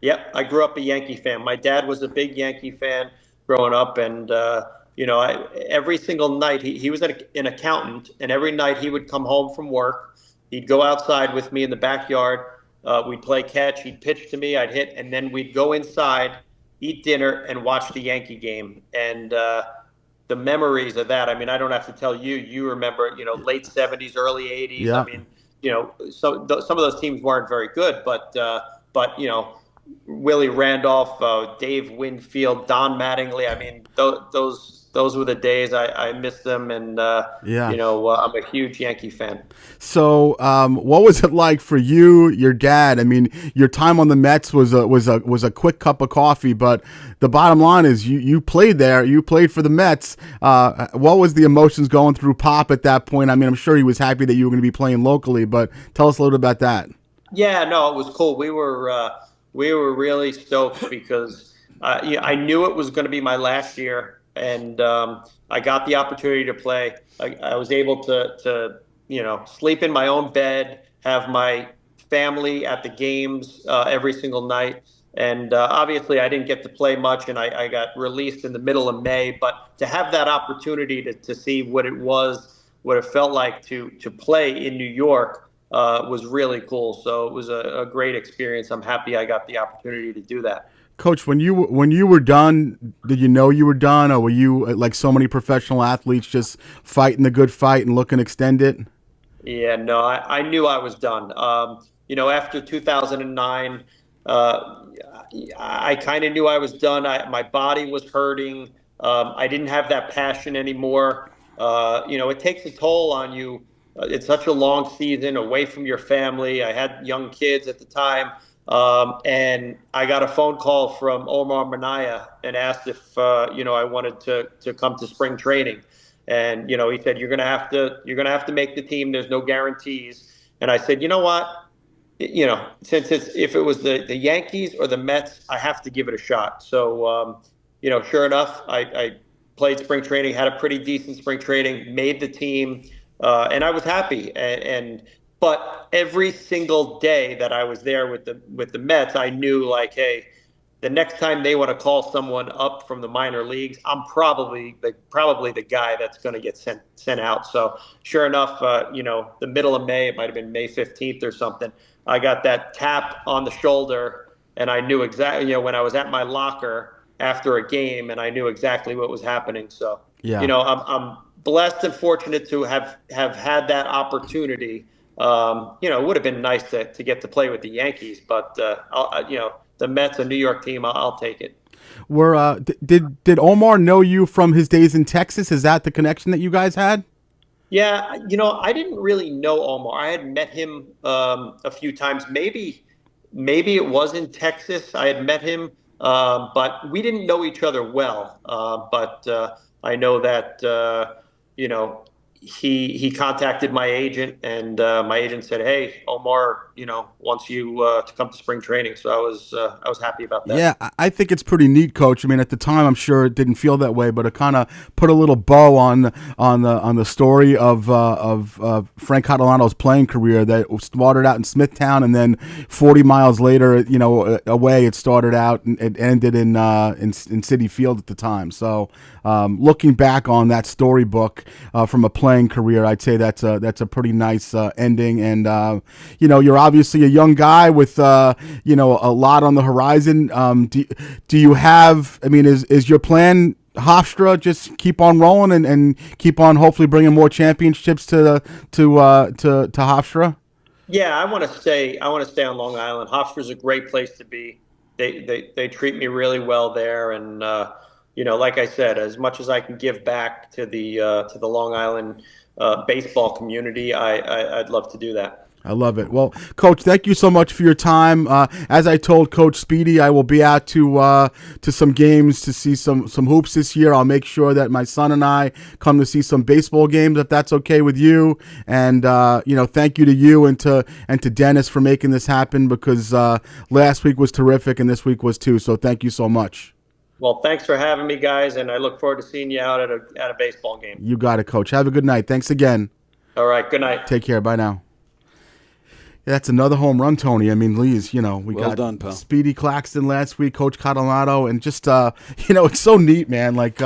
Yep, I grew up a Yankee fan. My dad was a big Yankee fan growing up, and every single night he was an accountant, and every night he would come home from work. He'd go outside with me in the backyard. We'd play catch. He'd pitch to me. I'd hit, and then we'd go inside, eat dinner, and watch the Yankee game. And the memories of that. I mean, I don't have to tell you. You remember, late '70s, early '80s. Yeah. I mean, so some of those teams weren't very good, but Willie Randolph, Dave Winfield, Don Mattingly. I mean, those were the days. I miss them, and I'm a huge Yankee fan. So, what was it like for you, your dad? I mean, your time on the Mets was a quick cup of coffee, but the bottom line is you played there. You played for the Mets. What was the emotions going through Pop at that point? I mean, I'm sure he was happy that you were going to be playing locally, but tell us a little bit about that. Yeah, no, it was cool. We were really stoked because I knew it was going to be my last year, and I got the opportunity to play. I was able to sleep in my own bed, have my family at the games every single night. And obviously I didn't get to play much, and I got released in the middle of May. But to have that opportunity to see what it felt like to play in New York was really cool. So it was a great experience. I'm happy I got the opportunity to do that. Coach, when you were done, did you know you were done, or were you like so many professional athletes just fighting the good fight and looking to extend it? Yeah, no, I knew I was done. After 2009, I kind of knew I was done. My body was hurting. I didn't have that passion anymore. It takes a toll on you. It's such a long season away from your family. I had young kids at the time. And I got a phone call from Omar Minaya and asked if, I wanted to come to spring training. And, he said, you're going to have to make the team. There's no guarantees. And I said, you know what? If it was the Yankees or the Mets, I have to give it a shot. So, sure enough, I played spring training, had a pretty decent spring training, made the team, and I was happy. But every single day that I was there with the Mets, I knew like, hey, the next time they want to call someone up from the minor leagues, I'm probably the guy that's going to get sent out. So sure enough, the middle of May, it might have been May 15th or something, I got that tap on the shoulder, and I knew exactly, when I was at my locker after a game, and I knew exactly what was happening. So, yeah. I'm blessed and fortunate to have had that opportunity. It would have been nice to get to play with the Yankees, but the Mets, a New York team, I'll take it. Did Omar know you from his days in Texas? Is that the connection that you guys had? Yeah, I didn't really know Omar. I had met him a few times. Maybe it was in Texas. I had met him, but we didn't know each other well. But I know that he contacted my agent, and my agent said, "Hey, Omar, wants you to come to spring training." So I was happy about that. Yeah, I think it's pretty neat, Coach. I mean, at the time, I'm sure it didn't feel that way, but it kind of put a little bow on the story of Frank Catalano's playing career that started out in Smithtown, and then 40 miles later, away, it started out and it ended in Citi Field at the time. So, looking back on that storybook from a playing career, I'd say that's a pretty nice ending. And you're obviously a young guy with a lot on the horizon. Do you have? I mean, is your plan Hofstra just keep on rolling and keep on hopefully bringing more championships to Hofstra? Yeah, I want to stay on Long Island. Hofstra's a great place to be. They treat me really well there, and like I said, as much as I can give back to the Long Island baseball community, I'd love to do that. I love it. Well, Coach, thank you so much for your time. As I told Coach Speedy, I will be out to some games to see some hoops this year. I'll make sure that my son and I come to see some baseball games, if that's okay with you. And thank you to you and to Dennis for making this happen, because last week was terrific and this week was too. So thank you so much. Well, thanks for having me, guys, and I look forward to seeing you out at a baseball game. You got it, Coach. Have a good night. Thanks again. All right. Good night. Take care. Bye now. Yeah, that's another home run, Tony. I mean, Lee's, we got done, pal. Speedy Claxton last week, Coach Catalano, and just, it's so neat, man. Like,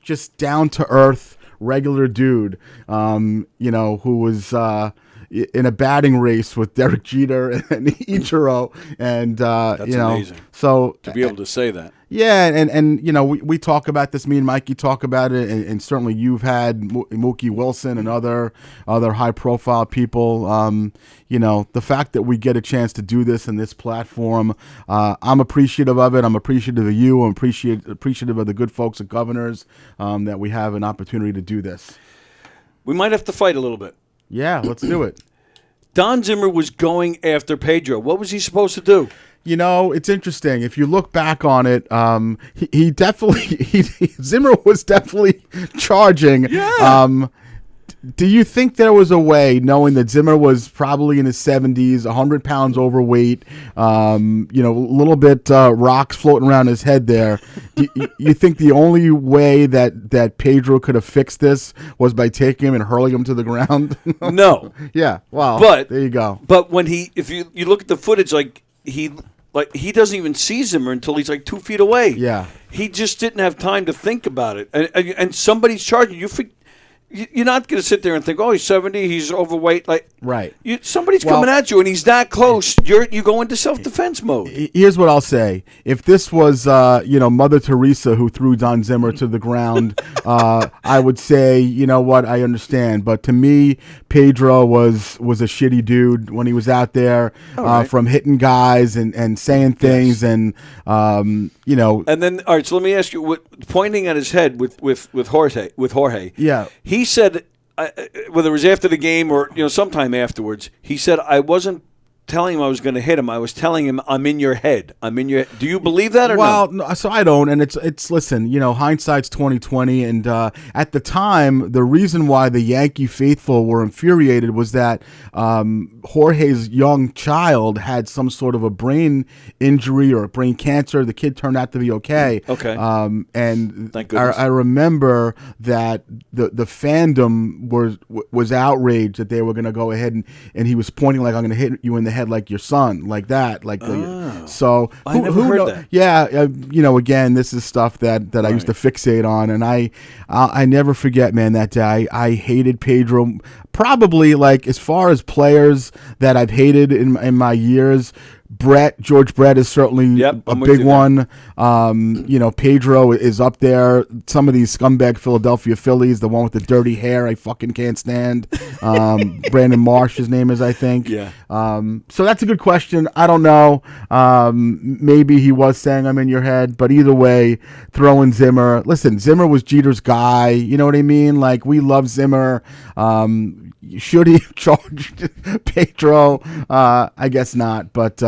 just down to earth, regular dude, who was in a batting race with Derek Jeter and Ichiro, and That's amazing. So to be able to say that. Yeah, and we talk about this. Me and Mikey talk about it, and certainly you've had Mookie Wilson and other high profile people. The fact that we get a chance to do this in this platform, I'm appreciative of it. I'm appreciative of you. I'm appreciative of the good folks at Governors that we have an opportunity to do this. We might have to fight a little bit. Yeah, let's do it. Don Zimmer was going after Pedro. What was he supposed to do? It's interesting. If you look back on it, he definitely Zimmer was definitely charging. Yeah. Do you think there was a way, knowing that Zimmer was probably in his 70s, 100 pounds overweight, a little bit rocks floating around his head there? You think the only way that Pedro could have fixed this was by taking him and hurling him to the ground? No. Yeah. Well, but there you go. But when if you look at the footage, he doesn't even see Zimmer until he's like 2 feet away. Yeah. He just didn't have time to think about it. And somebody's charging you. You're not going to sit there and think, oh, he's 70, he's overweight. Right. Somebody's coming at you, and he's that close. You go into self-defense mode. Here's what I'll say: if this was, Mother Teresa who threw Don Zimmer to the ground, I would say, you know what, I understand. But to me, Pedro was a shitty dude when he was out there, from hitting guys and saying things, and And then, all right. So let me ask you: pointing at his head with Jorge. Yeah. He said, whether it was after the game or sometime afterwards, he said, I wasn't telling him I was going to hit him. I was telling him, I'm in your head. I'm in your. Do you believe that or no? Well, no, so I don't. And it's listen. Hindsight's 20/20. And at the time, the reason why the Yankee faithful were infuriated was that Jorge's young child had some sort of a brain injury or a brain cancer. The kid turned out to be okay. Okay. And thank goodness. I remember that the fandom was outraged that they were going to go ahead and he was pointing like, I'm going to hit you in the head like your son, like that, so I never heard that. Yeah, again, this is stuff that I used to fixate on, and I never forget, man, that day I hated Pedro. Probably, as far as players that I've hated in my years, George Brett is certainly a big one. Pedro is up there. Some of these scumbag Philadelphia Phillies, the one with the dirty hair, I fucking can't stand. Brandon Marsh, his name is, I think. Yeah. So that's a good question. I don't know. Maybe he was saying I'm in your head, but either way, throwing Zimmer. Listen, Zimmer was Jeter's guy. You know what I mean? We love Zimmer. Should he have charged Pedro? I guess not. But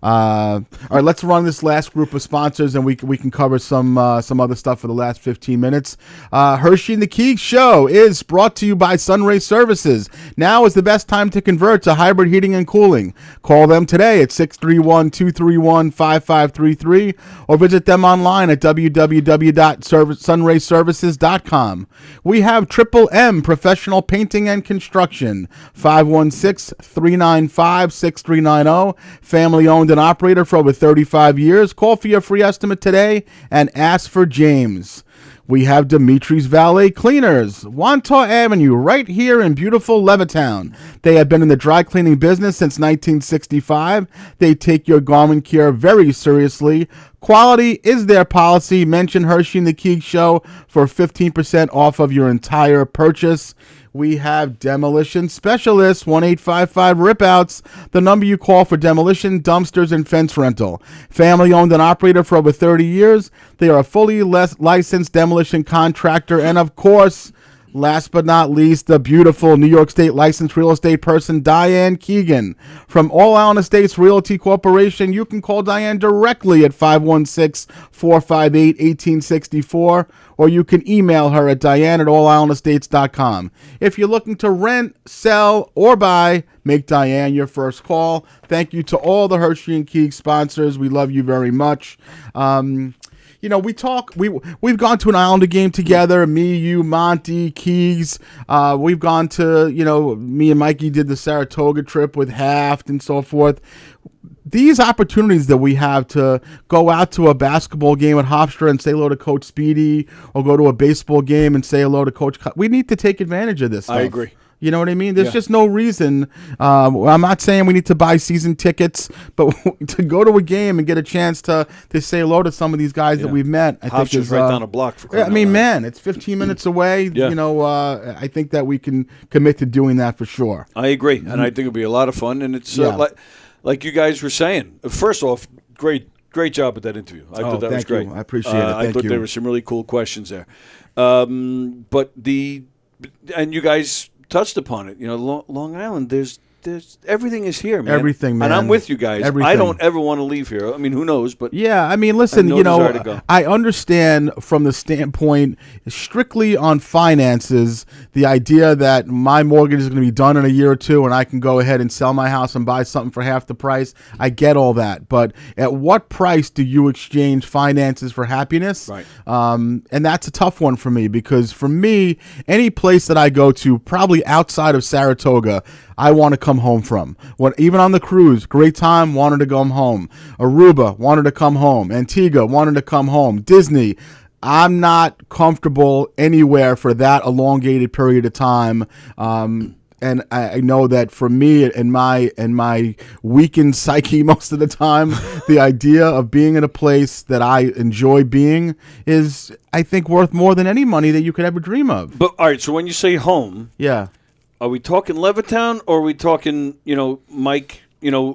All right, let's run this last group of sponsors, and we can cover some other stuff for the last 15 minutes. Hershey and the Keegs Show is brought to you by Sunray Services. Now is the best time to convert to hybrid heating and cooling. Call them today at 631-231-5533 or visit them online at www.sunrayservices.com. We have Triple M Professional Painting and Construction, 516-395-6390, family-owned and operator for over 35 years. Call for your free estimate today and ask for James. We have Dimitri's Valet Cleaners, Wantaw Avenue, right here in beautiful Levittown. They have been in the dry cleaning business since 1965. They take your garment care very seriously. Quality is their policy. Mention Hershey and the Keegs Show for 15% off of your entire purchase. We have Demolition Specialists, 1-855-RIP-OUTS, the number you call for demolition, dumpsters, and fence rental. Family-owned and operated for over 30 years. They are a fully licensed demolition contractor. And, of course, last but not least, the beautiful New York State licensed real estate person, Diane Keegan. From All Island Estates Realty Corporation, you can call Diane directly at 516-458-1864, or you can email her at diane@allislandestates.com. If you're looking to rent, sell, or buy, make Diane your first call. Thank you to all the Hershey and Keegs sponsors. We love you very much. You know, we've gone to an Islander game together, me, you, Monty, Keegs. We've gone to, me and Mikey did the Saratoga trip with Haft and so forth. These opportunities that we have to go out to a basketball game at Hofstra and say hello to Coach Speedy, or go to a baseball game and say hello to Coach we need to take advantage of this stuff. I agree. You know what I mean? There's just no reason. I'm not saying we need to buy season tickets, but to go to a game and get a chance to say hello to some of these guys that we've met, I think is right down a block. For I mean, man, it's 15 minutes away. Yeah. I think that we can commit to doing that for sure. I agree, and I think it'll be a lot of fun. And it's like you guys were saying. First off, great job with that interview. I thought that was great. I appreciate it. I thought there were some really cool questions there. And you guys touched upon it. Long Island, there's everything is here, man. Everything, man. And I'm with you guys. Everything. I don't ever want to leave here. I mean, who knows? But yeah, I mean, listen, I understand from the standpoint strictly on finances, the idea that my mortgage is going to be done in a year or two and I can go ahead and sell my house and buy something for half the price. I get all that. But at what price do you exchange finances for happiness? Right. And that's a tough one for me, because for me, any place that I go to, probably outside of Saratoga, I want to come home from. Even on the cruise, great time, wanted to come home. Aruba, wanted to come home. Antigua, wanted to come home. Disney, I'm not comfortable anywhere for that elongated period of time. And I know that for me and my weakened psyche most of the time, the idea of being in a place that I enjoy being is, I think, worth more than any money that you could ever dream of. all right, so when you say home, yeah. Are we talking Levittown, or are we talking, Mike,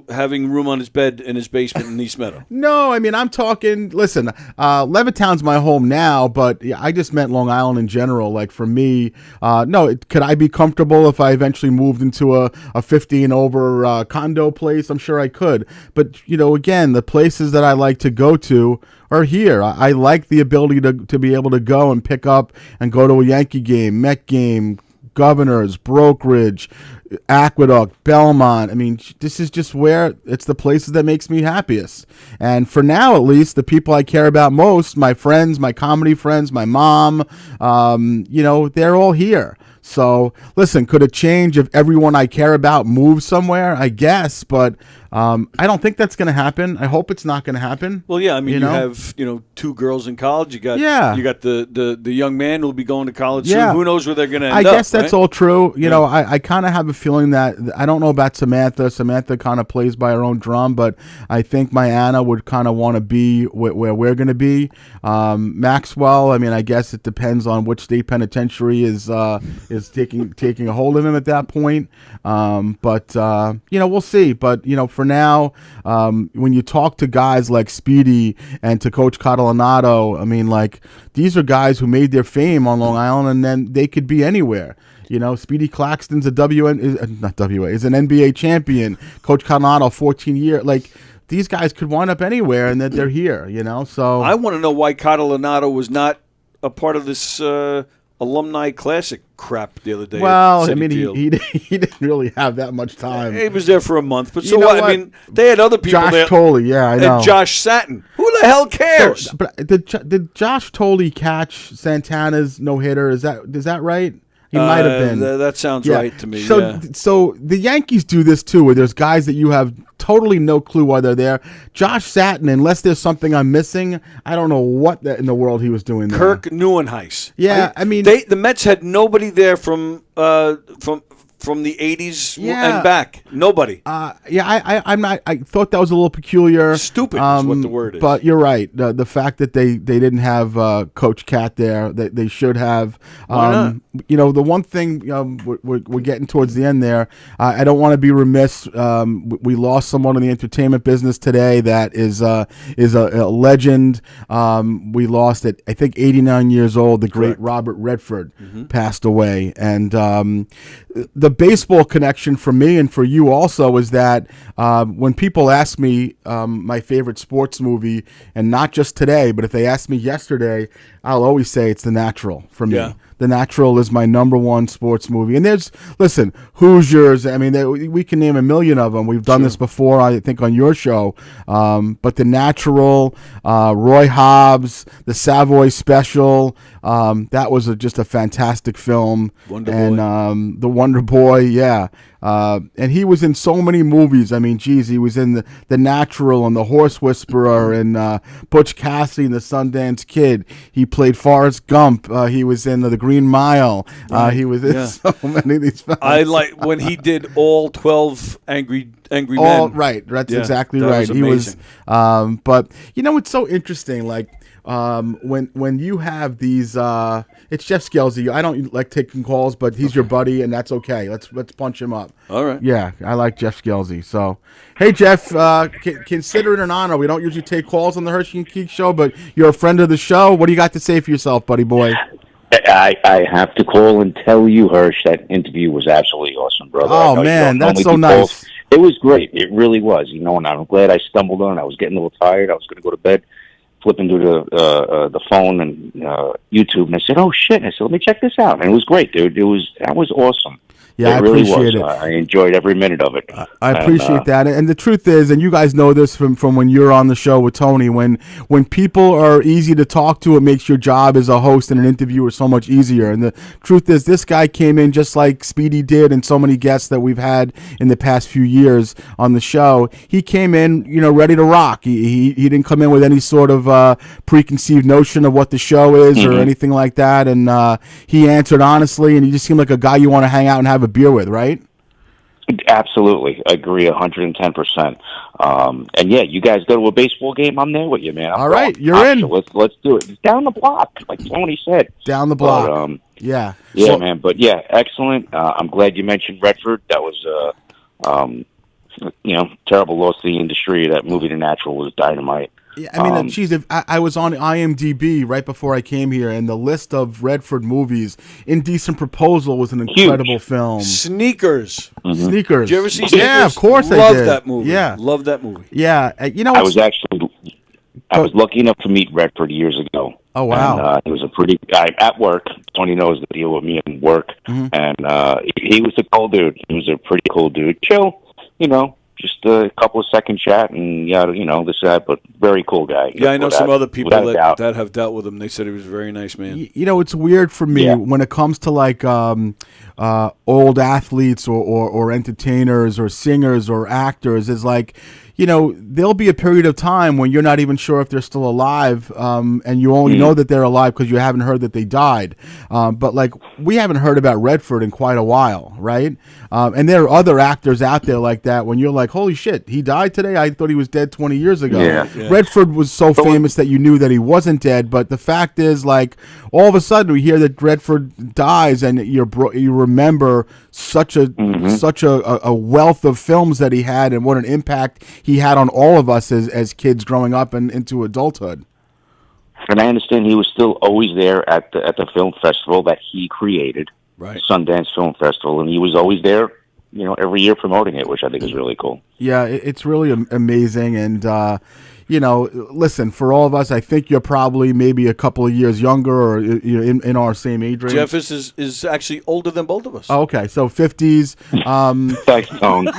having room on his bed in his basement in East Meadow? No, I mean, I'm talking, listen, Levittown's my home now, but I just meant Long Island in general. Like, for me, could I be comfortable if I eventually moved into a 50 and over condo place? I'm sure I could. But, again, the places that I like to go to are here. I like the ability to be able to go and pick up and go to a Yankee game, Met game, Governors, Brokerage, Aqueduct, Belmont. I mean, this is just where it's the places that makes me happiest. And for now, at least, the people I care about most, my friends, my comedy friends, my mom, they're all here. So, listen, could it change if everyone I care about moves somewhere? I guess, but I don't think that's going to happen. I hope it's not going to happen. Well, yeah, I mean, you have two girls in college. You got the young man who'll be going to college soon. Who knows where they're going to end up? I guess that's all true. I kind of have a feeling that I don't know about Samantha. Samantha kind of plays by her own drum, but I think my Anna would kind of want to be where we're going to be. Maxwell, I mean, I guess it depends on which state penitentiary is taking a hold of him at that point. But we'll see. But for now, when you talk to guys like Speedy and to Coach Catalanato, I mean, like, these are guys who made their fame on Long Island, and then they could be anywhere. Speedy Claxton's is an NBA champion. Coach Catalanato, 14 years. Like, these guys could wind up anywhere, and that they're here. So I want to know why Catalanato was not a part of this alumni classic crap the other day. Well, at I mean, Citi Field. he didn't really have that much time. He was there for a month, but so know what? what? I mean, they had other people Josh there. Tolley, yeah, I know. And Josh Satin. Who the hell cares? So, but did Josh Tolley catch Santana's no hitter? Is that right? He might have been. That sounds right to me. So the Yankees do this too, where there's guys that you have totally no clue why they're there. Josh Satin, unless there's something I'm missing, I don't know what in the world he was doing there. Kirk Neuenhuis. Yeah, I mean, the Mets had nobody there from the 80s and back. Nobody. I thought that was a little peculiar. Stupid is what the word is. But you're right. The fact that they didn't have Coach Cat there, that they should have. Why not? The one thing we're getting towards the end there. I don't want to be remiss. We lost someone in the entertainment business today that is a legend. We lost at, I think, 89 years old. The great Correct. Robert Redford passed away, and the baseball connection for me and for you also is that when people ask me my favorite sports movie, and not just today, but if they ask me yesterday, I'll always say it's The Natural for me. Yeah. The Natural is my number one sports movie. And listen, Hoosiers, I mean, we can name a million of them. We've done this before, I think, on your show. But The Natural, Roy Hobbs, The Savoy Special, that was just a fantastic film. Wonder and Boy. The Wonder Boy, yeah. And he was in so many movies. I mean, geez, he was in the Natural and The Horse Whisperer and Butch Cassidy and the Sundance Kid. He played Forrest Gump. He was in The Green Mile. He was in so many of these films. I like when he did all 12 Angry All Men. right, that's Yeah, exactly that right. was He was, amazing. but it's so interesting. Like when you have these, it's Jeff Skelzy. I don't like taking calls, but he's your buddy, and that's okay. Let's punch him up. All right. Yeah, I like Jeff Skelzy. So, hey Jeff, consider it an honor. We don't usually take calls on the Hershey and Keegs show, but you're a friend of the show. What do you got to say for yourself, buddy boy? I have to call and tell you, Hersh, that interview was absolutely awesome, brother. Oh, man, that's so nice. It was great. It really was. And I'm glad I stumbled on it. I was getting a little tired. I was going to go to bed, flipping through the phone and YouTube, and I said, "Oh shit!" I said, "Let me check this out." And it was great, dude. That was awesome. Yeah, it I really appreciate it. I enjoyed every minute of it. I appreciate that. And the truth is, and you guys know this from when you're on the show with Tony, when people are easy to talk to, it makes your job as a host and an interviewer so much easier. And the truth is, this guy came in just like Speedy did and so many guests that we've had in the past few years on the show. He came in, ready to rock. He didn't come in with any sort of preconceived notion of what the show is or anything like that. And he answered honestly, and he just seemed like a guy you want to hang out and have a beer with, right? Absolutely. I agree 110%. And yeah, you guys go to a baseball game, I'm there with you, man. All right, you're in. Let's do it. It's down the block, like Tony said. Down the block. But, yeah. Yeah, So- man. But yeah, excellent. I'm glad you mentioned Redford. That was, terrible loss to the industry. That movie, The Natural, was dynamite. Yeah, I mean, geez, if I was on IMDb right before I came here, and the list of Redford movies, Indecent Proposal was an incredible film. Sneakers. Sneakers. Did you ever see Sneakers? Yeah, of course I Love did. that movie. Yeah. Love that movie. Yeah. I was lucky enough to meet Redford years ago. Oh, wow. And, he was a pretty guy at work. Tony knows the deal with me and work. And he was a cool dude. He was a pretty cool dude. Chill, just a couple of second chat and this that, but very cool guy. Yeah, I know some other people without a doubt. that have dealt with him. They said he was a very nice man. It's weird for me when it comes to like old athletes or entertainers or singers or actors. Is like, there'll be a period of time when you're not even sure if they're still alive, and you only know that they're alive because you haven't heard that they died. But like, we haven't heard about Redford in quite a while, right? And there are other actors out there like that when you're like, holy shit, he died today? I thought he was dead 20 years ago. Yeah. Redford was so famous that you knew that he wasn't dead, but the fact is, like, all of a sudden we hear that Redford dies, and you remember such a wealth of films that he had and what an impact he had on all of us as kids growing up and into adulthood. And I understand he was still always there at the film festival that he created, right? Sundance Film Festival, and he was always there, every year promoting it, which I think is really cool. Yeah, it's really amazing. And, listen, for all of us, I think you're probably maybe a couple of years younger or in our same age range. Jeff is actually older than both of us. Oh, okay, so 50s. Thanks, Tone.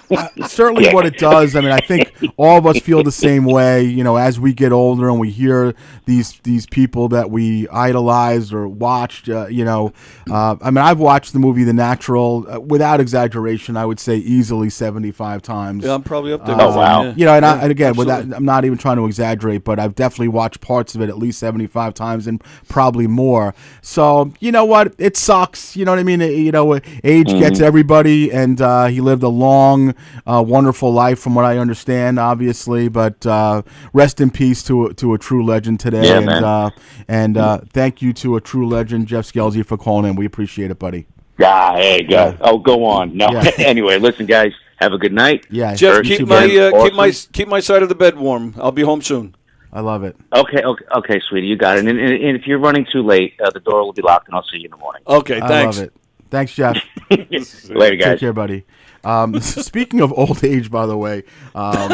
But certainly what it does, I mean, I think all of us feel the same way, as we get older and we hear these people that we idolized or watched, I mean, I've watched the movie The Natural, without exaggeration, I would say easily 75 times. Yeah, I'm probably up there. Oh, wow. Yeah. And again, Absolutely. I'm not even trying to exaggerate, but I've definitely watched parts of it at least 75 times and probably more. So, you know what? It sucks. You know what I mean? Age gets everybody, and he lived a long, wonderful life from what I understand, obviously. But rest in peace to a true legend today. Yeah, and thank you to a true legend, Jeff Skelzy, for calling in. We appreciate it, buddy. Yeah, hey, guys. Yeah. Oh, go on. No. Yeah. Anyway, listen, guys. Have a good night. Yeah, Jeff, you too, keep my side of the bed warm. I'll be home soon. I love it. Okay, sweetie, you got it. And if you're running too late, the door will be locked, and I'll see you in the morning. Okay, thanks. I love it. Thanks, Jeff. Later, guys. Take care, buddy. Speaking of old age, by the way, I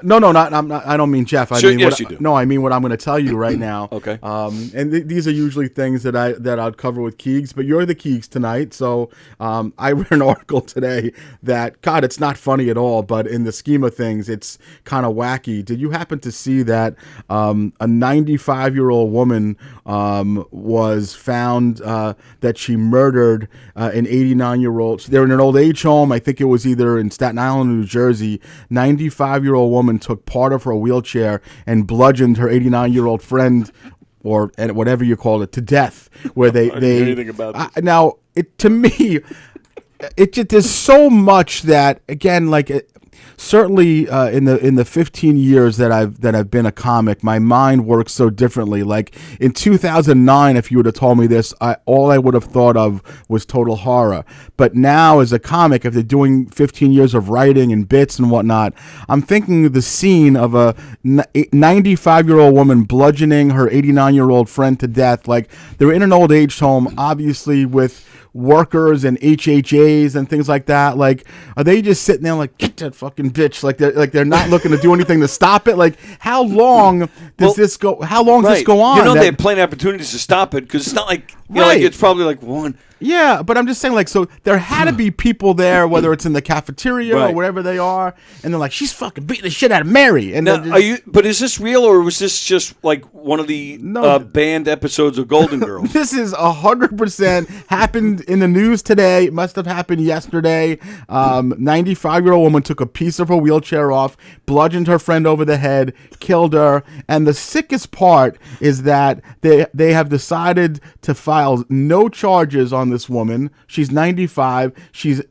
don't mean Jeff. I Sure, mean yes, you do. No, I mean what I'm going to tell you right now. Okay. And these are usually things that I'd cover with Keegs, but you're the Keegs tonight. So I read an article today that, God, it's not funny at all, but in the scheme of things, it's kind of wacky. Did you happen to see that a 95-year-old woman was found that she murdered an 89-year-old? They're in an old age home. I think it was either in Staten Island or New Jersey. 95-year-old woman took part of her wheelchair and bludgeoned her 89-year-old friend, or whatever you call it, to death. Where they I didn't hear anything about this. Now, to me, there's so much that, again, certainly in the 15 years that I've been a comic, my mind works so differently. Like in 2009, if you would have told me this, all I would have thought of was total horror. But now, as a comic, if they're doing 15 years of writing and bits and whatnot, I'm thinking of the scene of a 95-year-old woman bludgeoning her 89-year-old friend to death. Like, they're in an old age home, obviously with workers and HHAs and things like that. Like, are they just sitting there like, get that fucking bitch? Like they're not looking to do anything to stop it. Like, how long does this go? How long does this go on? They have plenty of opportunities to stop it, because it's not like it's probably like one. Yeah, but I'm just saying, so there had to be people there, whether it's in the cafeteria or wherever they are, and they're like, she's fucking beating the shit out of Mary. And now, but is this real, or was this just like one of the banned episodes of Golden Girls? This is 100% happened in the news today. It must have happened yesterday. 95-year-old woman took a piece of her wheelchair off, bludgeoned her friend over the head, killed her. And the sickest part is that they have decided to file no charges on this woman. She's 95. She's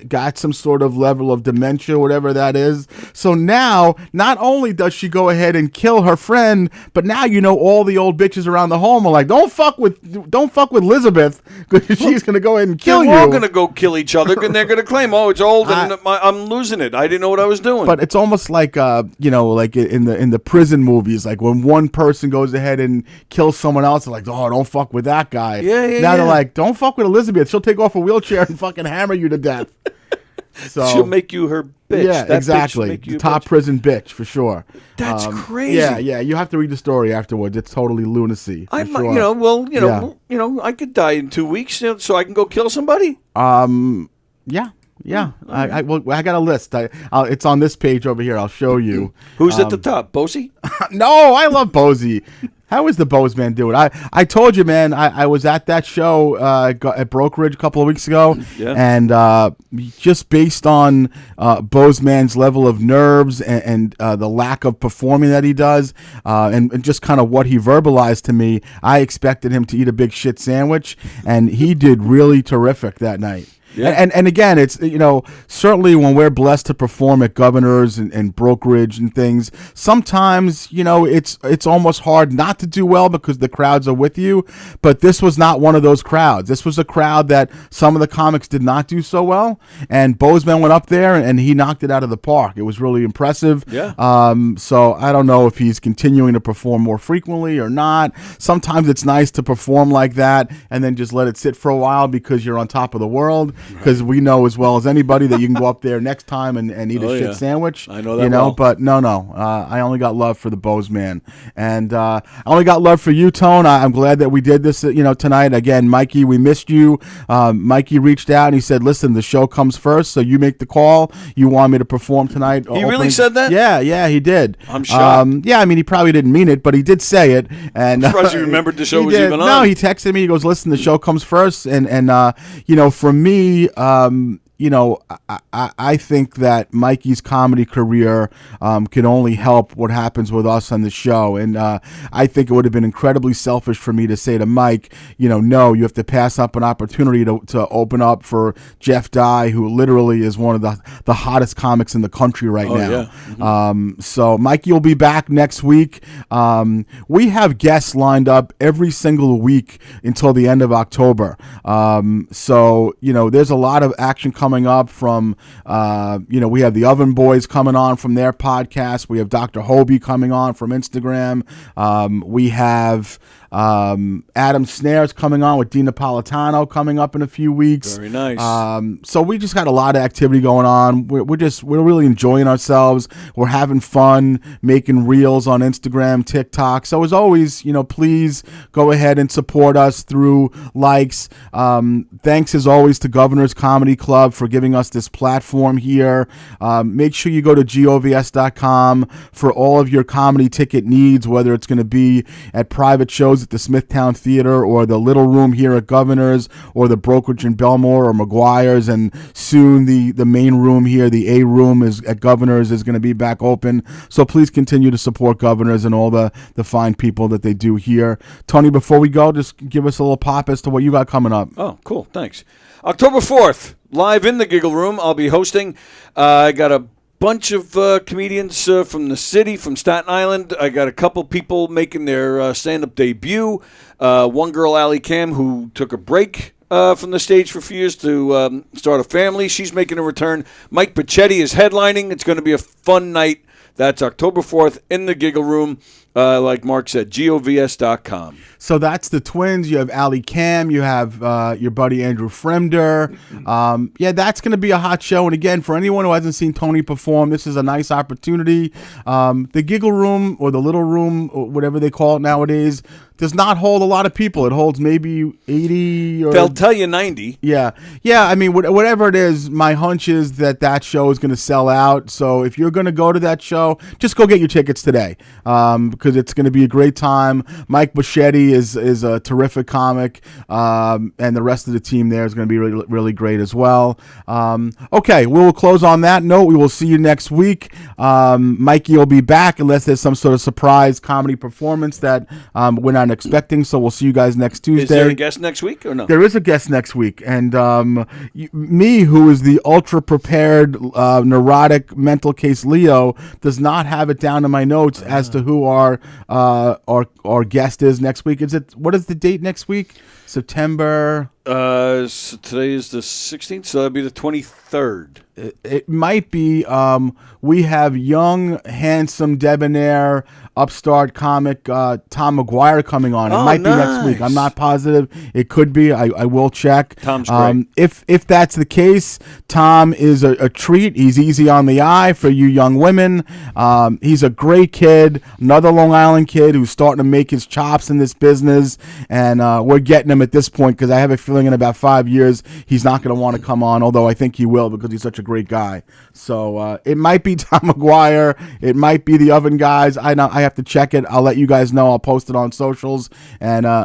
got some sort of level of dementia, whatever that is. So now, not only does she go ahead and kill her friend, but now all the old bitches around the home are like, don't fuck with Elizabeth, because she's gonna go ahead and kill you. We're all gonna go kill each other, and they're gonna claim, oh, it's old, and I'm losing it. I didn't know what I was doing. But it's almost like like in the prison movies, like when one person goes ahead and kills someone else, they're like, oh, don't fuck with that guy. Now they're like, don't fuck with Elizabeth. She'll take off a wheelchair and fucking hammer you to death. So she'll make you her bitch. Yeah, that exactly. Bitch Top prison bitch for sure. That's crazy. Yeah. You have to read the story afterwards. It's totally lunacy. I could die in 2 weeks, so I can go kill somebody. Yeah. I got a list. It's on this page over here. I'll show you. Who's at the top? Bosie? No, I love Bosie. How is the Bozeman doing? I told you, man, I was at that show at Brokerage a couple of weeks ago, and just based on Bozeman's level of nerves and the lack of performing that he does, and just kind of what he verbalized to me, I expected him to eat a big shit sandwich, and he did really terrific that night. Yeah. And again, it's, certainly when we're blessed to perform at Governors and Brokerage and things, sometimes, it's almost hard not to do well because the crowds are with you. But this was not one of those crowds. This was a crowd that some of the comics did not do so well. And Bozeman went up there and he knocked it out of the park. It was really impressive. Yeah. So I don't know if he's continuing to perform more frequently or not. Sometimes it's nice to perform like that and then just let it sit for a while because you're on top of the world. because we know as well as anybody that you can go up there next time and eat a shit sandwich. I know that well. But no. I only got love for the Bozeman. And I only got love for you, Tone. I'm glad that we did this, tonight. Again, Mikey, we missed you. Mikey reached out and he said, listen, the show comes first, so you make the call. You want me to perform tonight. He really said that? Yeah, he did. I'm shocked. Yeah, I mean, he probably didn't mean it, but he did say it. And I'm surprised he remembered the show was even on. No, he texted me. He goes, listen, the show comes first. And for me, I think that Mikey's comedy career can only help what happens with us on the show. And I think it would have been incredibly selfish for me to say to Mike, no, you have to pass up an opportunity to open up for Jeff Dye, who literally is one of the hottest comics in the country right now. Yeah. Mm-hmm. So Mikey will be back next week. We have guests lined up every single week until the end of October. So there's a lot of action coming up from, we have the Oven Boys coming on from their podcast. We have Dr. Hobie coming on from Instagram. We have Adam Snares coming on with Dean Napolitano coming up in a few weeks. Very nice. So we just got a lot of activity going on. We're really enjoying ourselves. We're having fun making reels on Instagram, TikTok. So as always, please go ahead and support us through likes. Thanks as always to Governor's Comedy Club for giving us this platform here. Make sure you go to govs.com for all of your comedy ticket needs, whether it's going to be at private shows at the Smithtown Theater or the Little Room here at Governor's or the Brokerage in Belmore or McGuire's, and soon the main room here, the A room is at Governor's, is going to be back open. So please continue to support Governor's and all the fine people that they do here. Tony, before we go, just give us a little pop as to what you got coming up. Oh, cool. Thanks. October 4th, live in the Giggle Room, I'll be hosting. I got a bunch of comedians from the city, from Staten Island. I got a couple people making their stand-up debut. One girl, Allie Cam, who took a break from the stage for a few years to start a family. She's making a return. Mike Pacchetti is headlining. It's going to be a fun night. That's October 4th in the Giggle Room. Like Mark said, govs.com. So that's the twins. You have Ali Cam. You have your buddy Andrew Fremder. That's going to be a hot show. And again, for anyone who hasn't seen Tony perform, this is a nice opportunity. The Giggle Room or the Little Room, or whatever they call it nowadays, does not hold a lot of people. It holds maybe 80 or... They'll tell you 90. Yeah. I mean, whatever it is, my hunch is that show is going to sell out. So if you're going to go to that show, just go get your tickets today, because it's going to be a great time. Mike Buschetti is a terrific comic, and the rest of the team there is going to be really, really great as well. Okay, we will close on that note. We will see you next week. Mikey will be back unless there's some sort of surprise comedy performance that we're not expecting. So we'll see you guys next Tuesday. Is there a guest next week or no? There is a guest next week, and me, who is the ultra prepared, neurotic mental case Leo, does not have it down in my notes as to who our guest is next week. What is the date next week? September. So today is the 16th, so that'll be the 23rd. It might be. We have young, handsome, debonair, upstart comic Tom McGuire coming on. It might be next week. I'm not positive. It could be. I will check. Tom's great. If that's the case, Tom is a treat. He's easy on the eye for you young women. He's a great kid, another Long Island kid who's starting to make his chops in this business, and we're getting him at this point because I have a feeling in about 5 years he's not going to want to come on, although I think he will because he's such a great guy. So it might be Tom McGuire. It might be the Oven guys. I have to check it. I'll let you guys know. I'll post it on socials. And